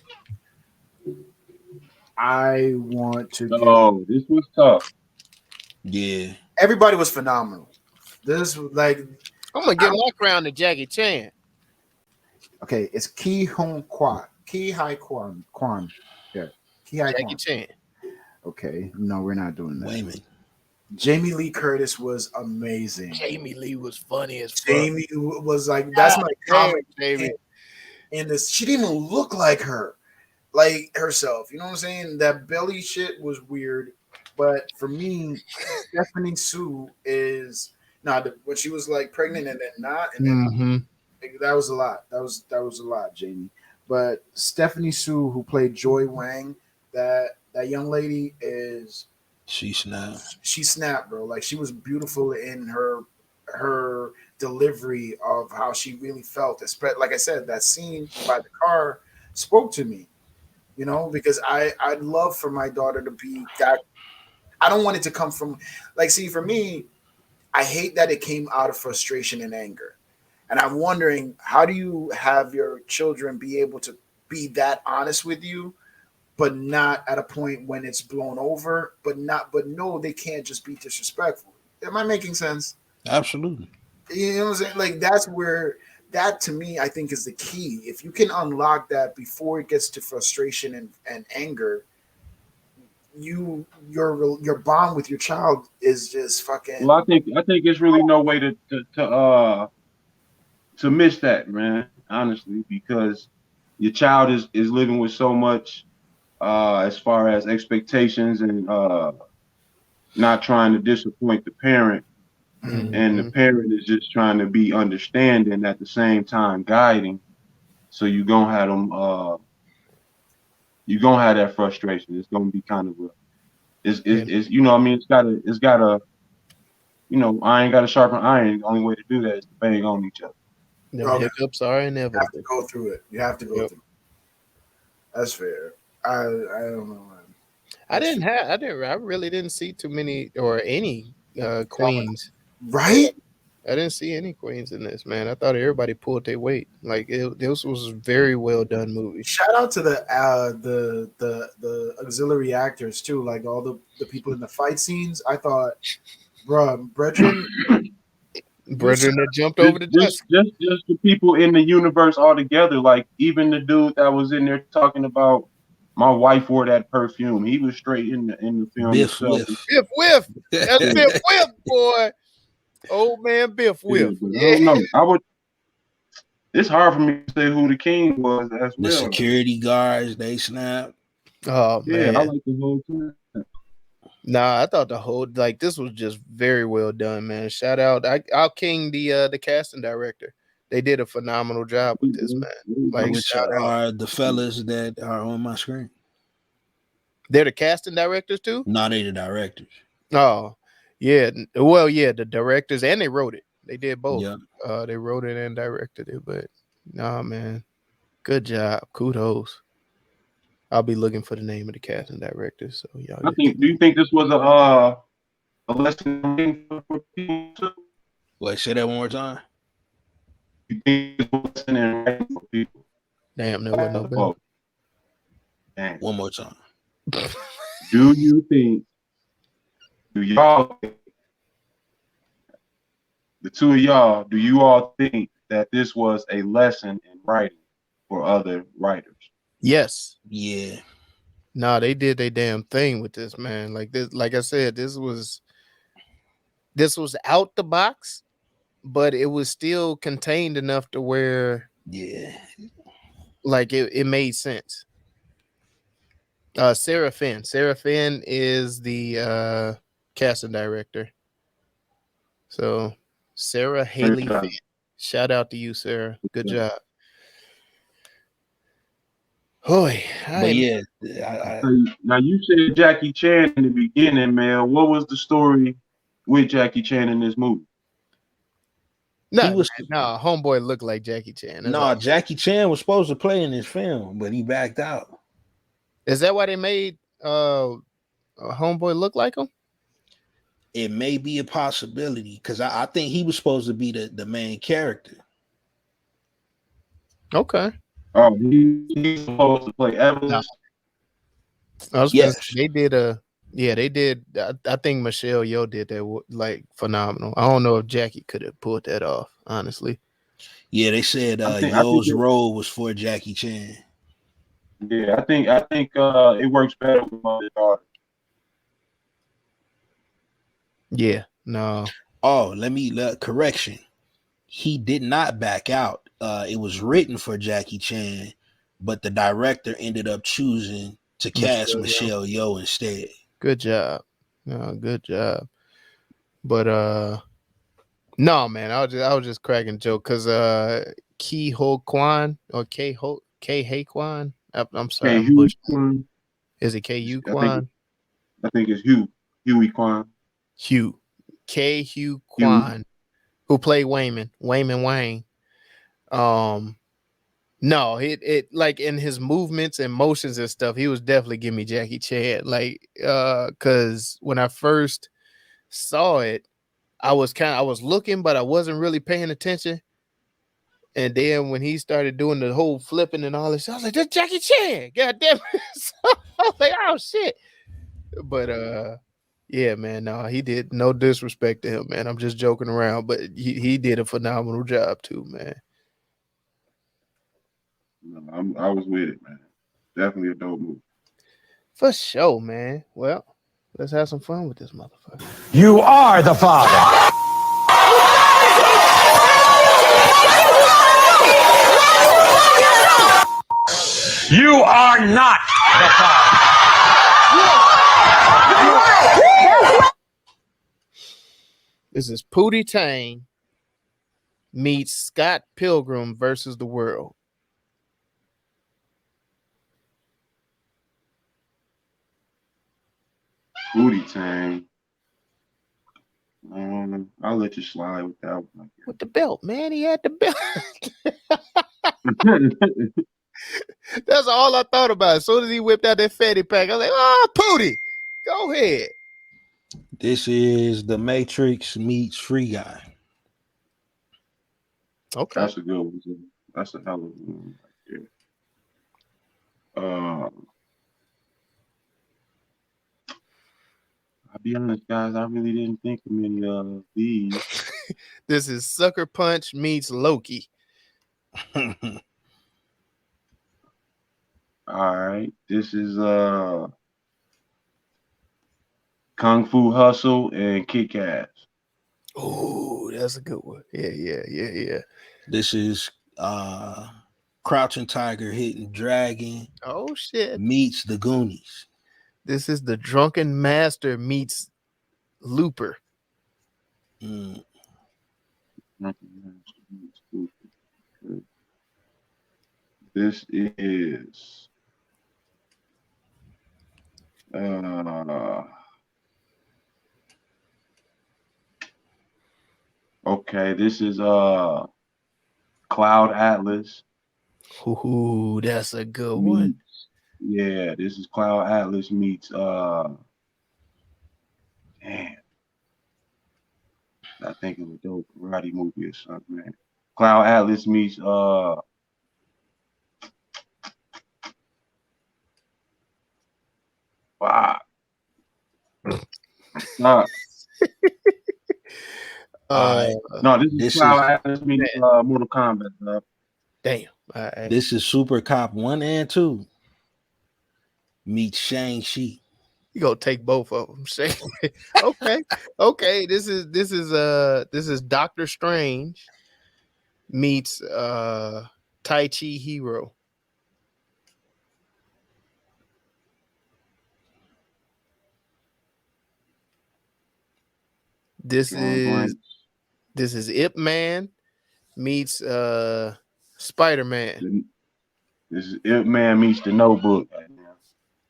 E: I want to.
B: Oh, this was tough.
F: Yeah,
E: everybody was phenomenal. This like
C: I'm gonna give my crown to Jackie Chan.
E: okay, it's Ki Hong Quan. Ki Hai Quan. Quan. Yeah. Ki Hai
C: Jackie
E: Quan.
C: Chan.
E: Okay. No, we're not doing that.
F: Wayman.
E: Jamie Lee Curtis was amazing.
C: Jamie Lee was funny as fuck.
E: Jamie was like, that's my comic
C: Jamie.
E: in this. She didn't even look like her, like herself. You know what I'm saying? That belly shit was weird. But for me, Stephanie Sue is when she was like pregnant and then not, and then that was a lot. That was a lot, Jamie. But Stephanie Sue, who played Joy Wang, that young lady is
F: she snapped,
E: bro. Like she was beautiful in her delivery of how she really felt. Like I said, that scene by the car spoke to me, you know, because I'd love for my daughter to be that. I don't want it to come from, like, see, for me, I hate that it came out of frustration and anger. And I'm wondering, how do you have your children be able to be that honest with you, but not at a point when it's blown over, but no, they can't just be disrespectful. Am I making sense?
F: Absolutely.
E: You know what I'm saying? Like, that's where, that to me, I think is the key. If you can unlock that before it gets to frustration and anger, your bond with your child is just fucking.
B: Well, I think it's really no way to miss that, man. Honestly, because your child is living with so much as far as expectations and not trying to disappoint the parent, and the parent is just trying to be understanding at the same time guiding. So you're gonna have them. You're gonna have that frustration. It's gonna be kind of a. It's you know what I mean, it's gotta you know, iron gotta sharpen iron. The only way to do that is to bang on each other.
C: The hiccups are inevitable.
E: You have to go through it. You have to go through it. That's fair. I don't know, man.
C: I really didn't see too many or any queens.
E: Right?
C: I didn't see any queens in this, man. I thought everybody pulled their weight. Like this was a very well done movie.
E: Shout out to the auxiliary actors too, like all the people in the fight scenes. I thought, Brethren
C: that jumped over the desk.
B: Just the people in the universe all together. Like even the dude that was in there talking about my wife wore that perfume. He was straight in the film.
F: Biff Whiff.
C: Biff Whiff. That's Biff Whiff, boy. Old man Biff Whiff.
B: Yeah. I don't know. It's hard for me to say who the king was as well.
F: The security guards, they snapped.
C: Oh man.
B: Yeah, I like the whole time.
C: Nah, I thought this was just very well done, man. Shout out. I'll king the casting director. They did a phenomenal job with this, man. Like,
F: which are the fellas that are on my screen.
C: They're the casting directors too?
F: No, they the directors.
C: Oh, yeah. Well, yeah, the directors, and they wrote it. They did both.
F: Yeah.
C: They wrote it and directed it, but nah, man. Good job. Kudos. I'll be looking for the name of the casting director. So y'all.
B: Do you think this was a lesson for people too?
F: Wait, say that one more time.
B: You think it was a lesson in writing for people?
C: Damn, there was no better.
B: Dang.
F: One more time.
B: Do y'all think, the two of y'all, do you all think that this was a lesson in writing for other writers?
C: Yes.
F: Yeah.
C: Nah, they did their damn thing with this, man. Like this, like I said, this was out the box, but it was still contained enough to where like it made sense. Sarah Finn is the casting director. So Sarah Haley Finn. Shout out to you, Sarah. Good job. Hoy,
F: but yeah.
B: Now you said Jackie Chan in the beginning, man. What was the story with Jackie Chan in this movie?
C: No, homeboy looked like Jackie Chan.
F: No, Jackie Chan was supposed to play in this film, but he backed out.
C: Is that why they made homeboy look like him?
F: It may be a possibility because I think he was supposed to be the main character.
C: Okay.
B: Oh, he's supposed to play Evelyn.
C: I was gonna say, they did a Yeah, they did. I think Michelle Yeoh did that like phenomenal. I don't know if Jackie could have pulled that off, honestly.
F: Yeah, they said
B: I think
F: Yeoh's role was for Jackie Chan.
B: Yeah, I think it works better with mother daughter.
C: Yeah, no.
F: Oh, correction. He did not back out. It was written for Jackie Chan, but the director ended up choosing to cast Michelle Yeoh instead.
C: Good job. No, good job. But no, man, I was just cracking joke because Ki Ho Quan or K Hey Quan. I'm sorry, I'm butchering. Is it Ku Quan?
B: I think it's Huey Quan.
C: Hugh Quan, who played Wayman Wayne. No, it like in his movements and motions and stuff, he was definitely giving me Jackie Chan. Like, because when I first saw it, I was looking, but I wasn't really paying attention. And then when he started doing the whole flipping and all this, I was like, "That's Jackie Chan!" God damn it! So I was like, "Oh shit!" But yeah, man, no, he did. No disrespect to him, man. I'm just joking around, but he did a phenomenal job too, man.
B: No, I was with it, man. Definitely a dope movie.
C: For sure, man. Well, let's have some fun with this motherfucker.
H: You are the father. You are not the father.
C: This is Pootie Tang meets Scott Pilgrim versus the world.
B: Pootie Tang. I'll let you slide with that one.
C: With the belt, man. He had the belt. That's all I thought about. As soon as he whipped out that fatty pack, I was like, "Oh, Pootie, go ahead."
F: This is The Matrix meets Free Guy.
C: Okay.
B: That's a good one. That's a hell of a one right there. I'll be honest, guys, I really didn't think of many of these.
C: This is Sucker Punch meets Loki.
B: All right. This is Kung Fu Hustle and Kick Ass.
C: Oh, that's a good one. Yeah.
F: This is Crouching Tiger, Hidden Dragon.
C: Oh shit.
F: Meets The Goonies.
C: This is The Drunken Master meets Looper.
B: This is okay, this is Cloud Atlas.
C: Ooh, that's a good one.
B: Yeah, this is Cloud Atlas meets damn. I think of a dope karate movie or something, man. Cloud Atlas meets wow. No, this is Cloud Atlas meets Mortal Kombat, bro.
C: Damn. All right.
F: This is Super Cop 1 and 2 meets Shang-Chi.
C: You gonna take both of them. Okay. This is Doctor Strange meets Tai Chi Hero. This is Ip Man meets Spider-Man.
B: This is Ip Man meets The Notebook.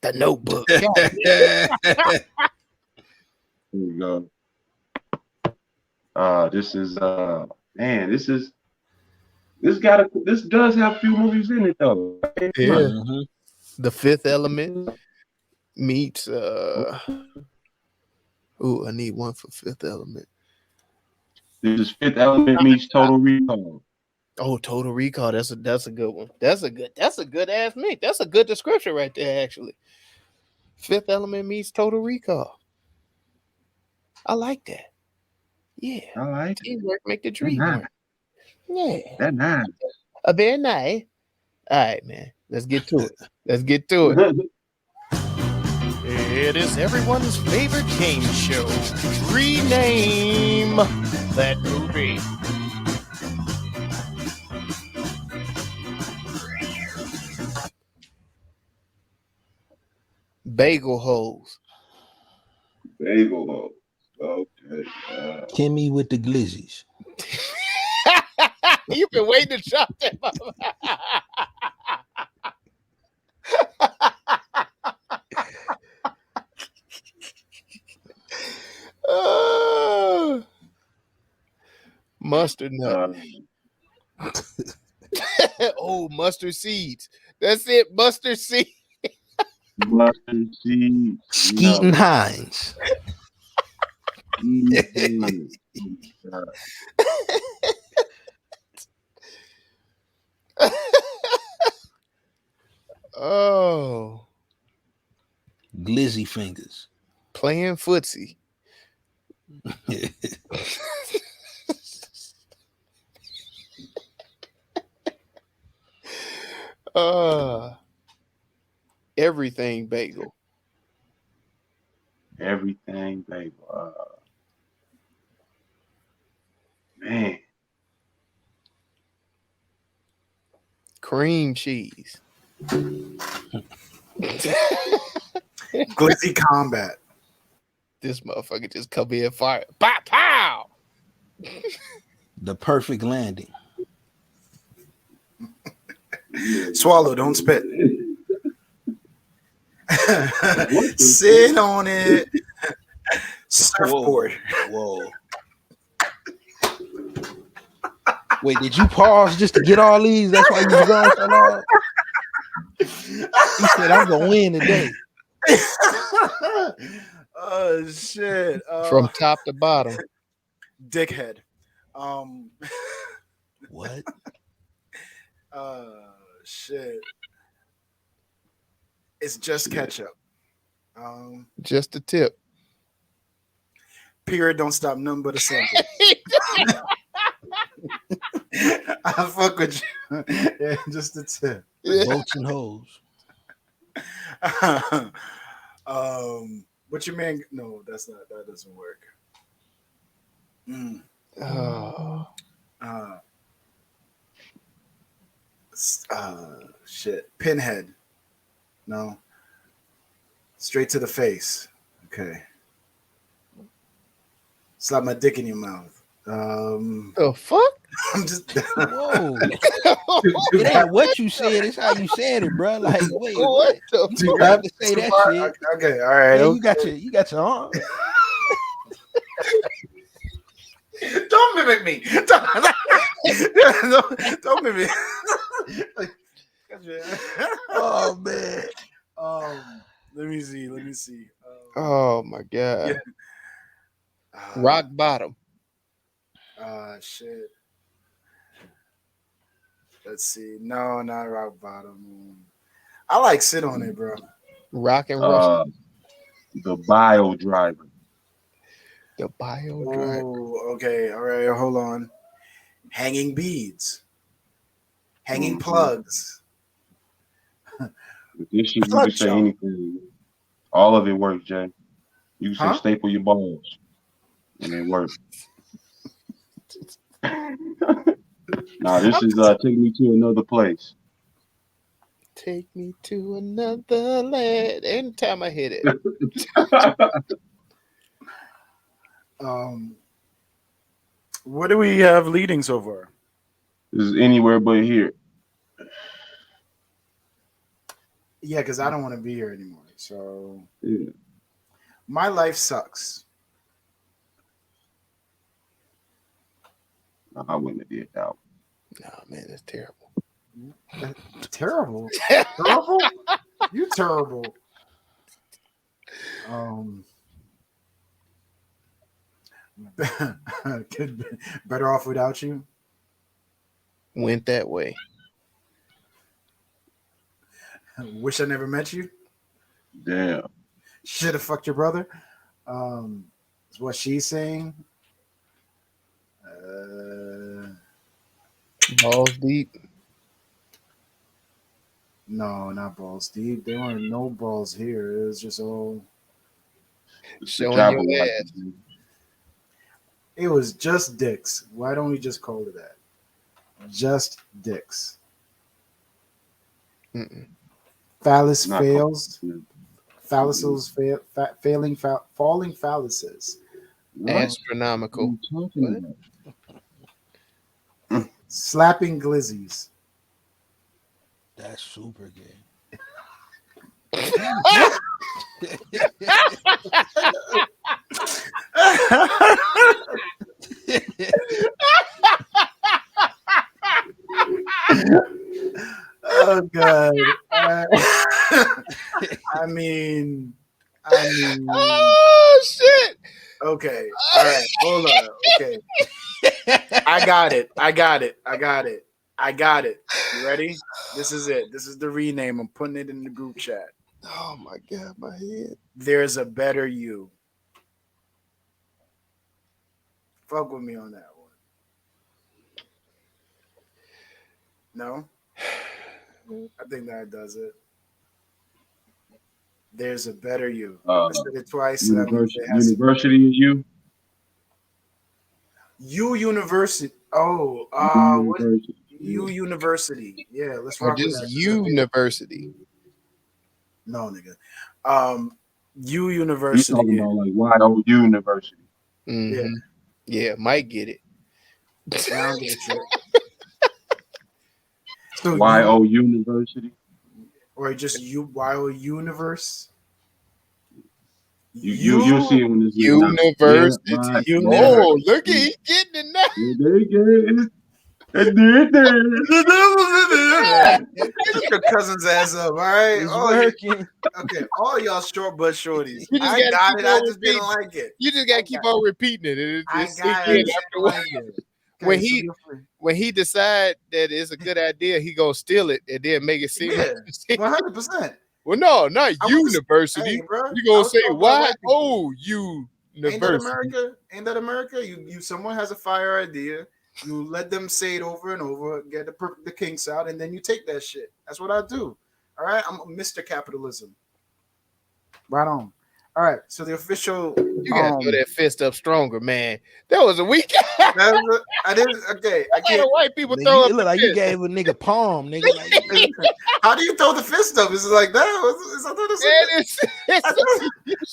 C: The Notebook.
B: There we go. This is man. This does have a few movies in it though.
C: Yeah. The Fifth Element meets I need one for Fifth Element.
B: This is Fifth Element meets Total Recall.
C: Oh, Total Recall. That's a good one. That's a good ass mix. That's a good description right there, actually. Fifth Element meets Total Recall. I like that. Yeah.
B: I like it.
C: Teamwork make the
B: That
C: dream
B: nice.
C: work. Yeah.
B: That nice.
C: A very nice. All right, man. Let's get to it. Let's get to it. It is everyone's favorite game show. Rename that movie. Bagel holes.
B: Bagel hole. Okay.
F: Kimmy with the glizzies.
C: You've been waiting to drop that. Mustard nut. Oh, mustard seeds. That's it. Mustard seeds.
B: Mustard seeds.
F: Skeeton Hines.
C: Oh.
F: Glizzy fingers.
C: Playing footsie. Everything bagel.
B: Everything bagel. Man.
C: Cream cheese.
E: Glizzy combat.
C: This motherfucker just come in fire. Pow, pow.
F: The perfect landing.
E: Swallow, don't spit. Sit on it. Surfboard.
F: Whoa. Wait, did you pause just to get all these? That's why you was going so long? He said, I'm going to win today.
E: Oh, shit.
C: From top to bottom.
E: Dickhead.
F: What?
E: Shit. It's just ketchup.
C: Just a tip.
E: Period. Don't stop nothing but a sample. I fuck with you. Yeah, just a tip.
F: Boats and hoes.
E: What you mean? No, that's not. That doesn't work. Shit. Pinhead. No. Straight to the face. Okay. Slap my dick in your mouth.
C: The fuck?
E: I'm just.
F: Whoa. It ain't what you said, it's how you said it, bro. Like, wait, what? You have to say that shit.
E: Okay, all right.
F: Yeah,
E: okay.
F: you got your arm.
E: Don't mimic me. Don't mimic me.
F: Oh man.
E: Let me see.
C: Oh my god.
E: Yeah.
C: Rock bottom.
E: Shit. Let's see. No, not rock bottom. I like sit on it, bro.
C: Rock and roll.
B: The bio driver.
C: The bio driver.
E: Oh, okay. All right. Hold on. Hanging beads. Hanging plugs.
B: With this shit, you can say anything. All of it works, Jay. You can say staple your balls. And it works. Nah, this is Take Me to Another Place.
C: Take me to another land. Anytime I hit it.
E: What do we have leading so far?
B: This is Anywhere But Here.
E: Yeah, because I don't want to be here anymore. So
B: yeah.
E: My life sucks.
B: I wouldn't have did that one.
C: Nah, man, that's terrible.
E: Terrible. Terrible? You terrible. Better off without you.
C: Went that way.
E: Wish I never met you.
B: Damn.
E: Should have fucked your brother. Is what she's saying.
C: Balls deep.
E: No, not balls deep. There weren't no balls here. It was just all.
C: Showing your ass.
E: It was just dicks. Why don't we just call it that? Just dicks. Phallus fails. Phalluses fail. Falling phalluses.
C: Astronomical.
E: Slapping glizzies.
F: That's super gay.
E: Oh god. I mean.
C: Oh shit.
E: Okay. All right. Hold on. Okay. I got it. You ready? This is it. This is the rename. I'm putting it in the group chat.
C: Oh my god, my head.
E: There's a better you. Fuck with me on that one. No? I think that does it. There's a better you. I said it twice.
B: University of you.
E: YOUniverse. Oh,
B: University.
E: YOUniverse. Yeah, let's rock with
C: Just
E: that.
C: University.
E: No, nigga. YOUniverse.
B: He's talking about like YOUniverse.
C: Mm-hmm. Yeah, might get it.
E: I don't give a shit. So
B: YOUniverse.
E: Or just YOUniverse.
B: You see it when it's
C: University. Oh, look at he getting it now.
E: Get your cousin's ass up, all right? Okay, all y'all short butt shorties. I got it. I just didn't like it.
C: You just gotta keep on repeating it.
E: I got it. Okay,
C: when he decide that it's a good idea, he gonna steal it and then make it seem
E: 100%.
C: Well, no, not University.
E: Hey, bro,
C: You gonna say University?
E: Ain't that America? You someone has a fire idea, you let them say it over and over, get the kinks out, and then you take that shit. That's what I do. All right, I'm Mr. Capitalism. Right on. All right, so the official.
C: You gotta throw that fist up stronger, man. That was a weak.
E: I didn't. Okay, I can't.
C: White people throw up.
F: It look like you gave a nigga palm, nigga. Like,
E: how do you throw the fist up? Is it like that?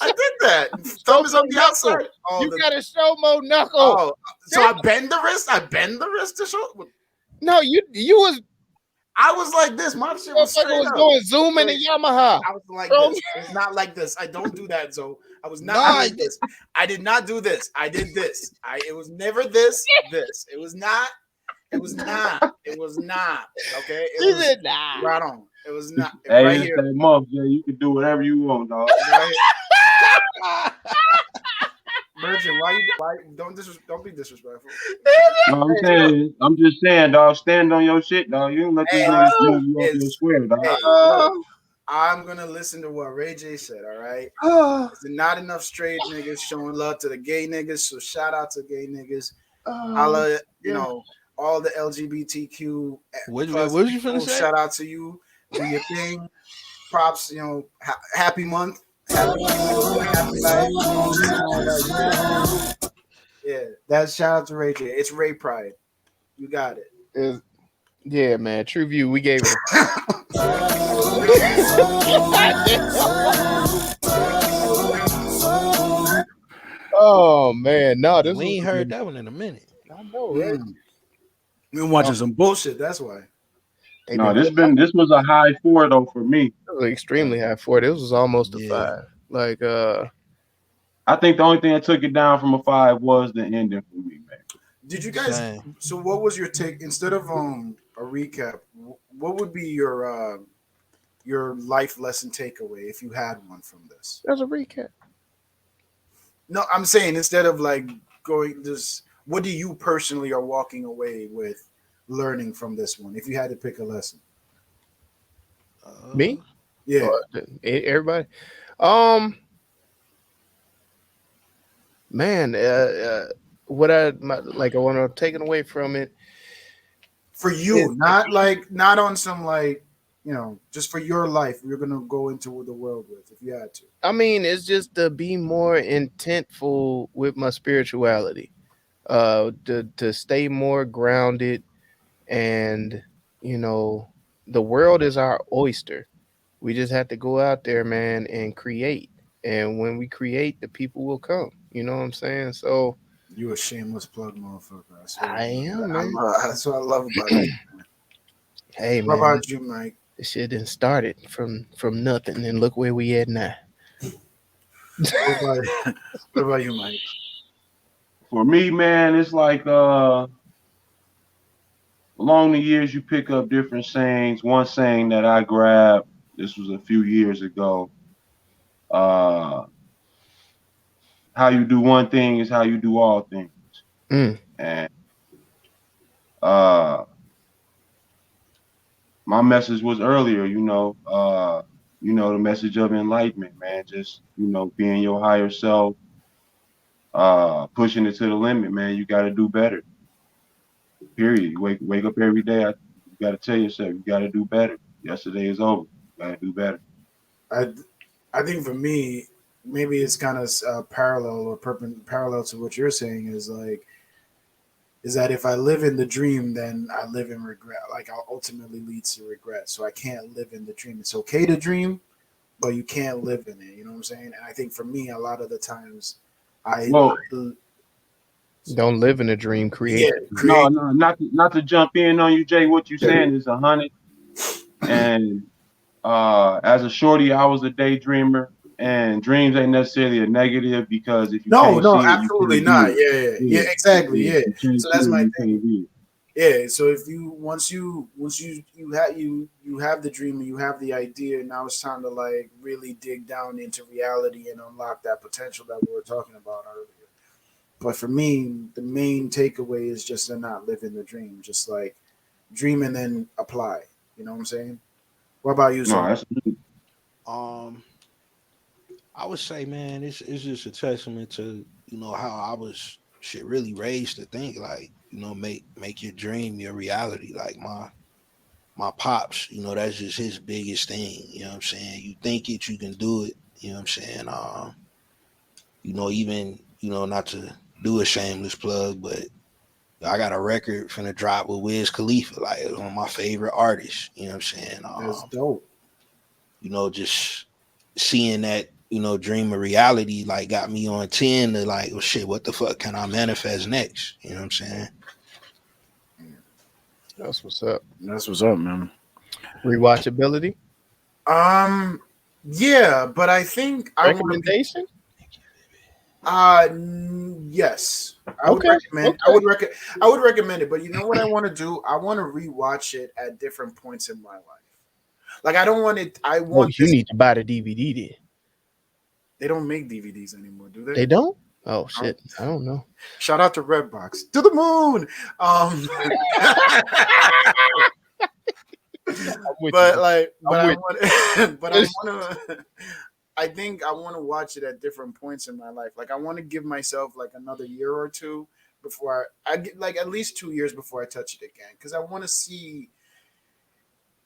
E: I did that. Thumb is on the outside.
C: You gotta show more knuckle.
E: Oh, so I bend the wrist. To show.
C: No, you was.
E: I was like this. My shit was straight up.
C: Going zoom in the Yamaha.
E: I was like this. It's not like this. I don't do that, Zoe. I was not like this. I did not do this. I did this. It was never this. It was not. Okay. It was right on. It was not.
B: Hey,
E: right here.
B: That month, yeah, you can do whatever you want, dog.
E: Virgin, why don't be disrespectful?
B: No, I'm just saying, dog. Stand on your shit, dog. You don't let these niggas move you off your square, dog.
E: I'm gonna listen to what Ray J said. All right. There's not enough straight niggas showing love to the gay niggas, so shout out to gay niggas. All the LGBTQ.
F: What you finna say?
E: Shout out to you. Do your thing. Props. Happy month. Happy life. Yeah, that's shout out to Ray J. It's Ray Pride. You got it.
C: Yeah, man. TruVue, we gave it. Oh man, no,
F: we ain't heard that one in a minute.
C: I know, right?
E: We've been watching some bullshit. That's why.
B: No, this was a high 4 though for me.
C: It was extremely high 4. This was almost a 5. Like
B: I think the only thing that took it down from a 5 was the ending for me, man.
E: Did you guys? So, what was your take? Instead of a recap, what would be your life lesson takeaway if you had one from this?
C: There's a recap.
E: No, I'm saying instead of like going this, what do you personally are walking away with learning from this one? If you had to pick a lesson,
C: me,
E: yeah,
C: everybody. Man, what I want to take it away from it
E: for you, not on some like, just for your life. You're gonna go into the world with if you had to.
C: I mean, it's just to be more intentful with my spirituality, to stay more grounded, and the world is our oyster. We just have to go out there, man, and create. And when we create, the people will come. You know what I'm saying? So
E: You a shameless plug, motherfucker. I swear.
C: I am, man.
E: That's what I love about you.
C: Hey,
E: What
C: man,
E: about you, Mike?
C: this shit done started from nothing, and look where we at now.
E: What about, what about you, Mike?
B: For me, man, it's like along the years you pick up different sayings. One saying that I grabbed, this was a few years ago. Uh, how you do one thing is how you do all things.
C: Mm.
B: And uh, my message was earlier, the message of enlightenment, man. Just, being your higher self, pushing it to the limit, man. You got to do better. Period. You wake up every day. You got to tell yourself you got to do better. Yesterday is over. You got to do better.
E: I think for me, maybe it's kind of parallel or parallel to what you're saying is that if I live in the dream, then I live in regret. Like I'll ultimately lead to regret. So I can't live in the dream. It's okay to dream, but you can't live in it. You know what I'm saying? And I think for me, a lot of the times,
C: Don't live in a dream, create.
B: No, not to jump in on you, Jay. What you saying is 100. And as a shorty, I was a daydreamer, and dreams ain't necessarily a negative because if you can't see it,
E: absolutely
B: you
E: not.
B: can't
E: Yeah, exactly. Yeah.
B: So
E: that's my thing. Yeah. So if you once you have the dream and you have the idea, now it's time to like really dig down into reality and unlock that potential that we were talking about earlier. But for me, the main takeaway is just to not live in the dream, just like dream and then apply. You know what I'm saying? What about you,
B: No,
E: son?
B: that's
F: I would say, man, it's just a testament to how I was shit really raised to think, like, make your dream your reality. Like my pops, that's just his biggest thing. You know what I'm saying? You think it, you can do it. You know what I'm saying? Even not to do a shameless plug, but I got a record finna drop with Wiz Khalifa, like one of my favorite artists. You know what I'm saying?
E: That's dope.
F: Just seeing that, dream of reality, like got me on 10 to like, well, shit, what the fuck can I manifest next? You know what I'm saying?
C: That's what's up.
E: That's what's up, man.
C: Rewatchability.
E: Yeah, but I think
C: Recommendation.
E: Yes, I would
C: Okay.
E: recommend.
C: Okay.
E: I would recommend it. But you know what I want to do? I want to rewatch it at different points in my life. Like I don't want it. I want.
C: You need to buy the DVD then.
E: They don't make DVDs anymore, do they?
C: They don't. Oh shit! I don't know.
E: Shout out to Redbox. To the moon. But I want to. I think I want to watch it at different points in my life. Like I want to give myself like another year or two before I get like at least 2 years before I touch it again, because I want to see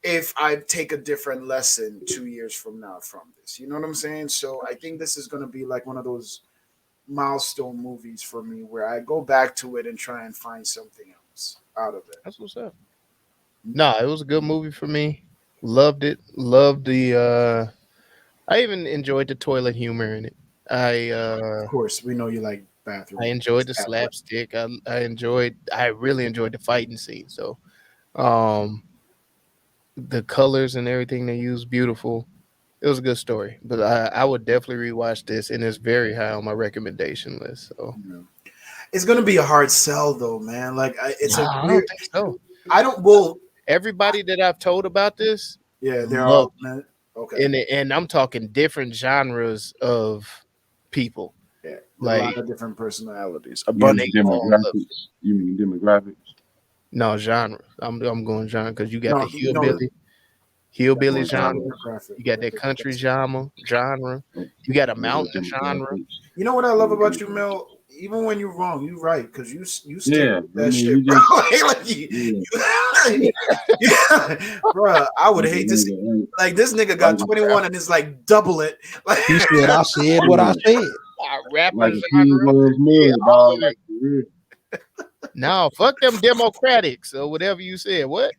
E: if I take a different lesson 2 years from now from this. You know what I'm saying? So I think this is going to be like one of those milestone movies for me where I go back to it and try and find something else out of it.
C: That's what's up. No, it was a good movie for me. Loved it. Loved the. I even enjoyed the toilet humor in it.
E: Of course, we know you like bathroom.
C: I enjoyed the slapstick. I really enjoyed the fighting scene. So, the colors and everything they used, beautiful. It was a good story, but I would definitely rewatch this, and it's very high on my recommendation list. So,
E: it's gonna be a hard sell, though, man. Like
C: I don't think so.
E: I don't. Well,
C: everybody that I've told about this,
E: yeah, they're all
C: okay, and I'm talking different genres of people.
E: Yeah,
C: like
E: a lot of different personalities.
B: You mean demographics?
C: No, genre. I'm going genre because you got the hillbilly. hillbilly
B: Or
C: genre.
E: Demographic.
C: You got that country genre. You got a mountain genre.
E: You know what I love about you, Mel? Even when you're wrong, you're right because you stick
B: Yeah,
E: with that
B: I mean,
E: shit,
B: you
E: bro.
B: just
E: Bro, I would
B: like,
E: hate to see like this nigga
B: like
E: got
B: a
E: 21 and it's like double it. Like
F: He said, "I said what I said."
C: Rapper
B: like a
C: genre.
B: kid loves
C: Yeah,
B: mud,
C: all
B: dog.
C: of
B: Like
C: it.
B: for real.
C: No, fuck them Democrats or whatever you said. What?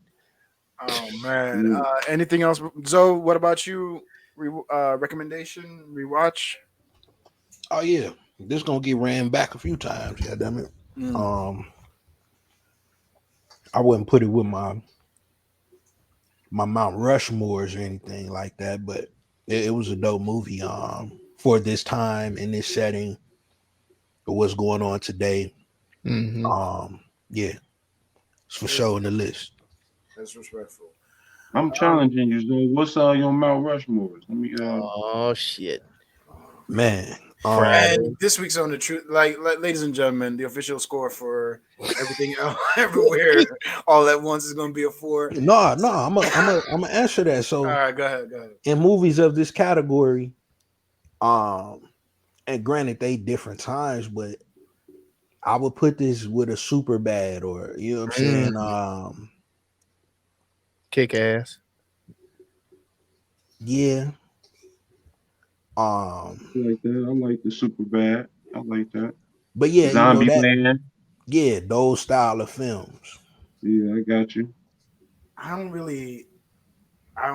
E: oh man.
B: Yeah.
E: Anything else? Zoe, what about you? Recommendation, rewatch?
F: Oh yeah, this gonna get ran back a few times. Yeah, damn it. I wouldn't put it with my Mount Rushmores or anything like that, but it was a dope movie. For this time in this setting, for what's going on today. Yeah, it's for sure in the list.
E: That's respectful.
B: I'm challenging you, so what's your Mount Rushmore? Let me
C: Oh shit,
F: man.
E: And this week's on the truth, like ladies and gentlemen, the official score for everything everywhere all at once is going to be a 4.
F: No, I'm gonna answer that. So,
E: all right, go ahead.
F: In movies of this category, and granted they different times, but I would put this with a Super Bad or you know what I'm saying.
C: Kick Ass.
F: Yeah.
B: I like that. I like the Super Bad. I like that.
F: But yeah,
B: Zombie Man.
F: Yeah, those style of films.
B: Yeah, I got you.
E: I don't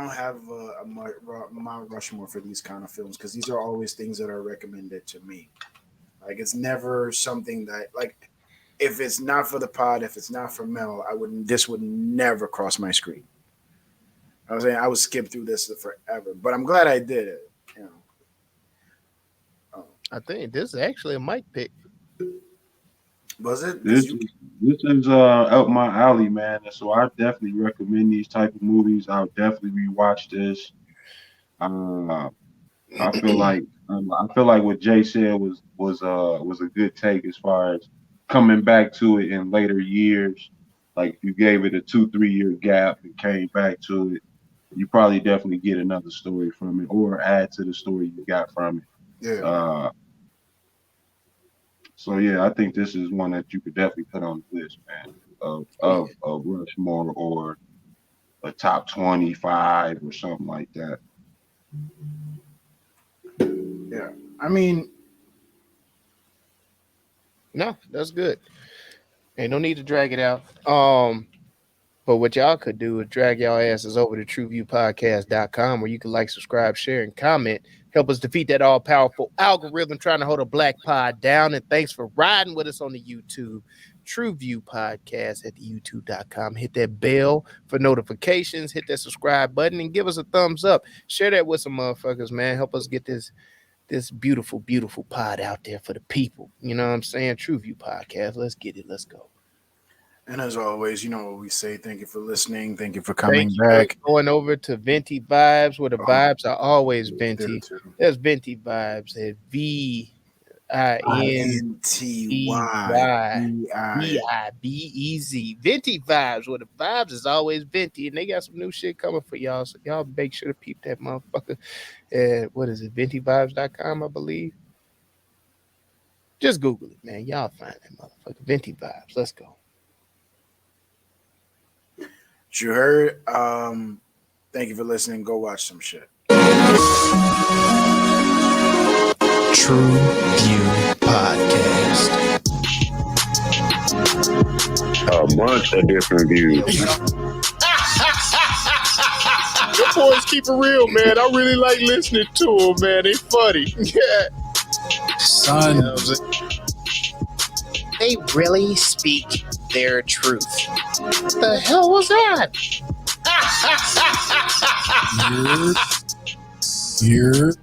E: have a Mount Rushmore for these kind of films because these are always things that are recommended to me. Like it's never something that like if it's not for the pod, if it's not for Mel, this would never cross my screen. I was saying I would skip through this forever, but I'm glad I did it. You know.
C: I think this is actually a mic pick.
E: Was it?
B: This is up my alley, man. And so I definitely recommend these type of movies. I'll definitely rewatch this. I feel like what Jay said was a good take as far as coming back to it in later years. Like if you gave it a 2-3 year gap and came back to it, you probably definitely get another story from it or add to the story you got from it.
E: Yeah.
B: So yeah, I think this is one that you could definitely put on the list, man, of Rushmore or a top 25 or something like that.
E: Yeah, I mean,
C: no, that's good. Ain't no need to drag it out. But what y'all could do is drag y'all asses over to TruVuePodcast.com where you can like, subscribe, share, and comment. Help us defeat that all-powerful algorithm trying to hold a black pod down. And thanks for riding with us on the YouTube. TruVue Podcast at the YouTube.com. Hit that bell for notifications. Hit that subscribe button and give us a thumbs up. Share that with some motherfuckers, man. Help us get this beautiful, beautiful pod out there for the people. You know what I'm saying? TruVue Podcast. Let's get it. Let's go.
E: And as always, you know what we say. Thank you for listening. Thank you for coming back.
C: Going over to Venti Vibes, where the vibes are always Venti. There's Venti Vibes at VINTYVIBEZ. Venti Vibes, where the vibes is always Venti, and they got some new shit coming for y'all. So y'all make sure to peep that motherfucker. What is it? VentiVibes.com, I believe. Just Google it, man. Y'all find that motherfucker. Venti Vibes. Let's go.
E: You heard. Thank you for listening. Go watch some shit.
D: TruVue Podcast.
I: A bunch of different views.
C: Your boys keep it real, man. I really like listening to them, man. They funny. Yeah.
D: Son. They really speak their truth. What the hell was that? You're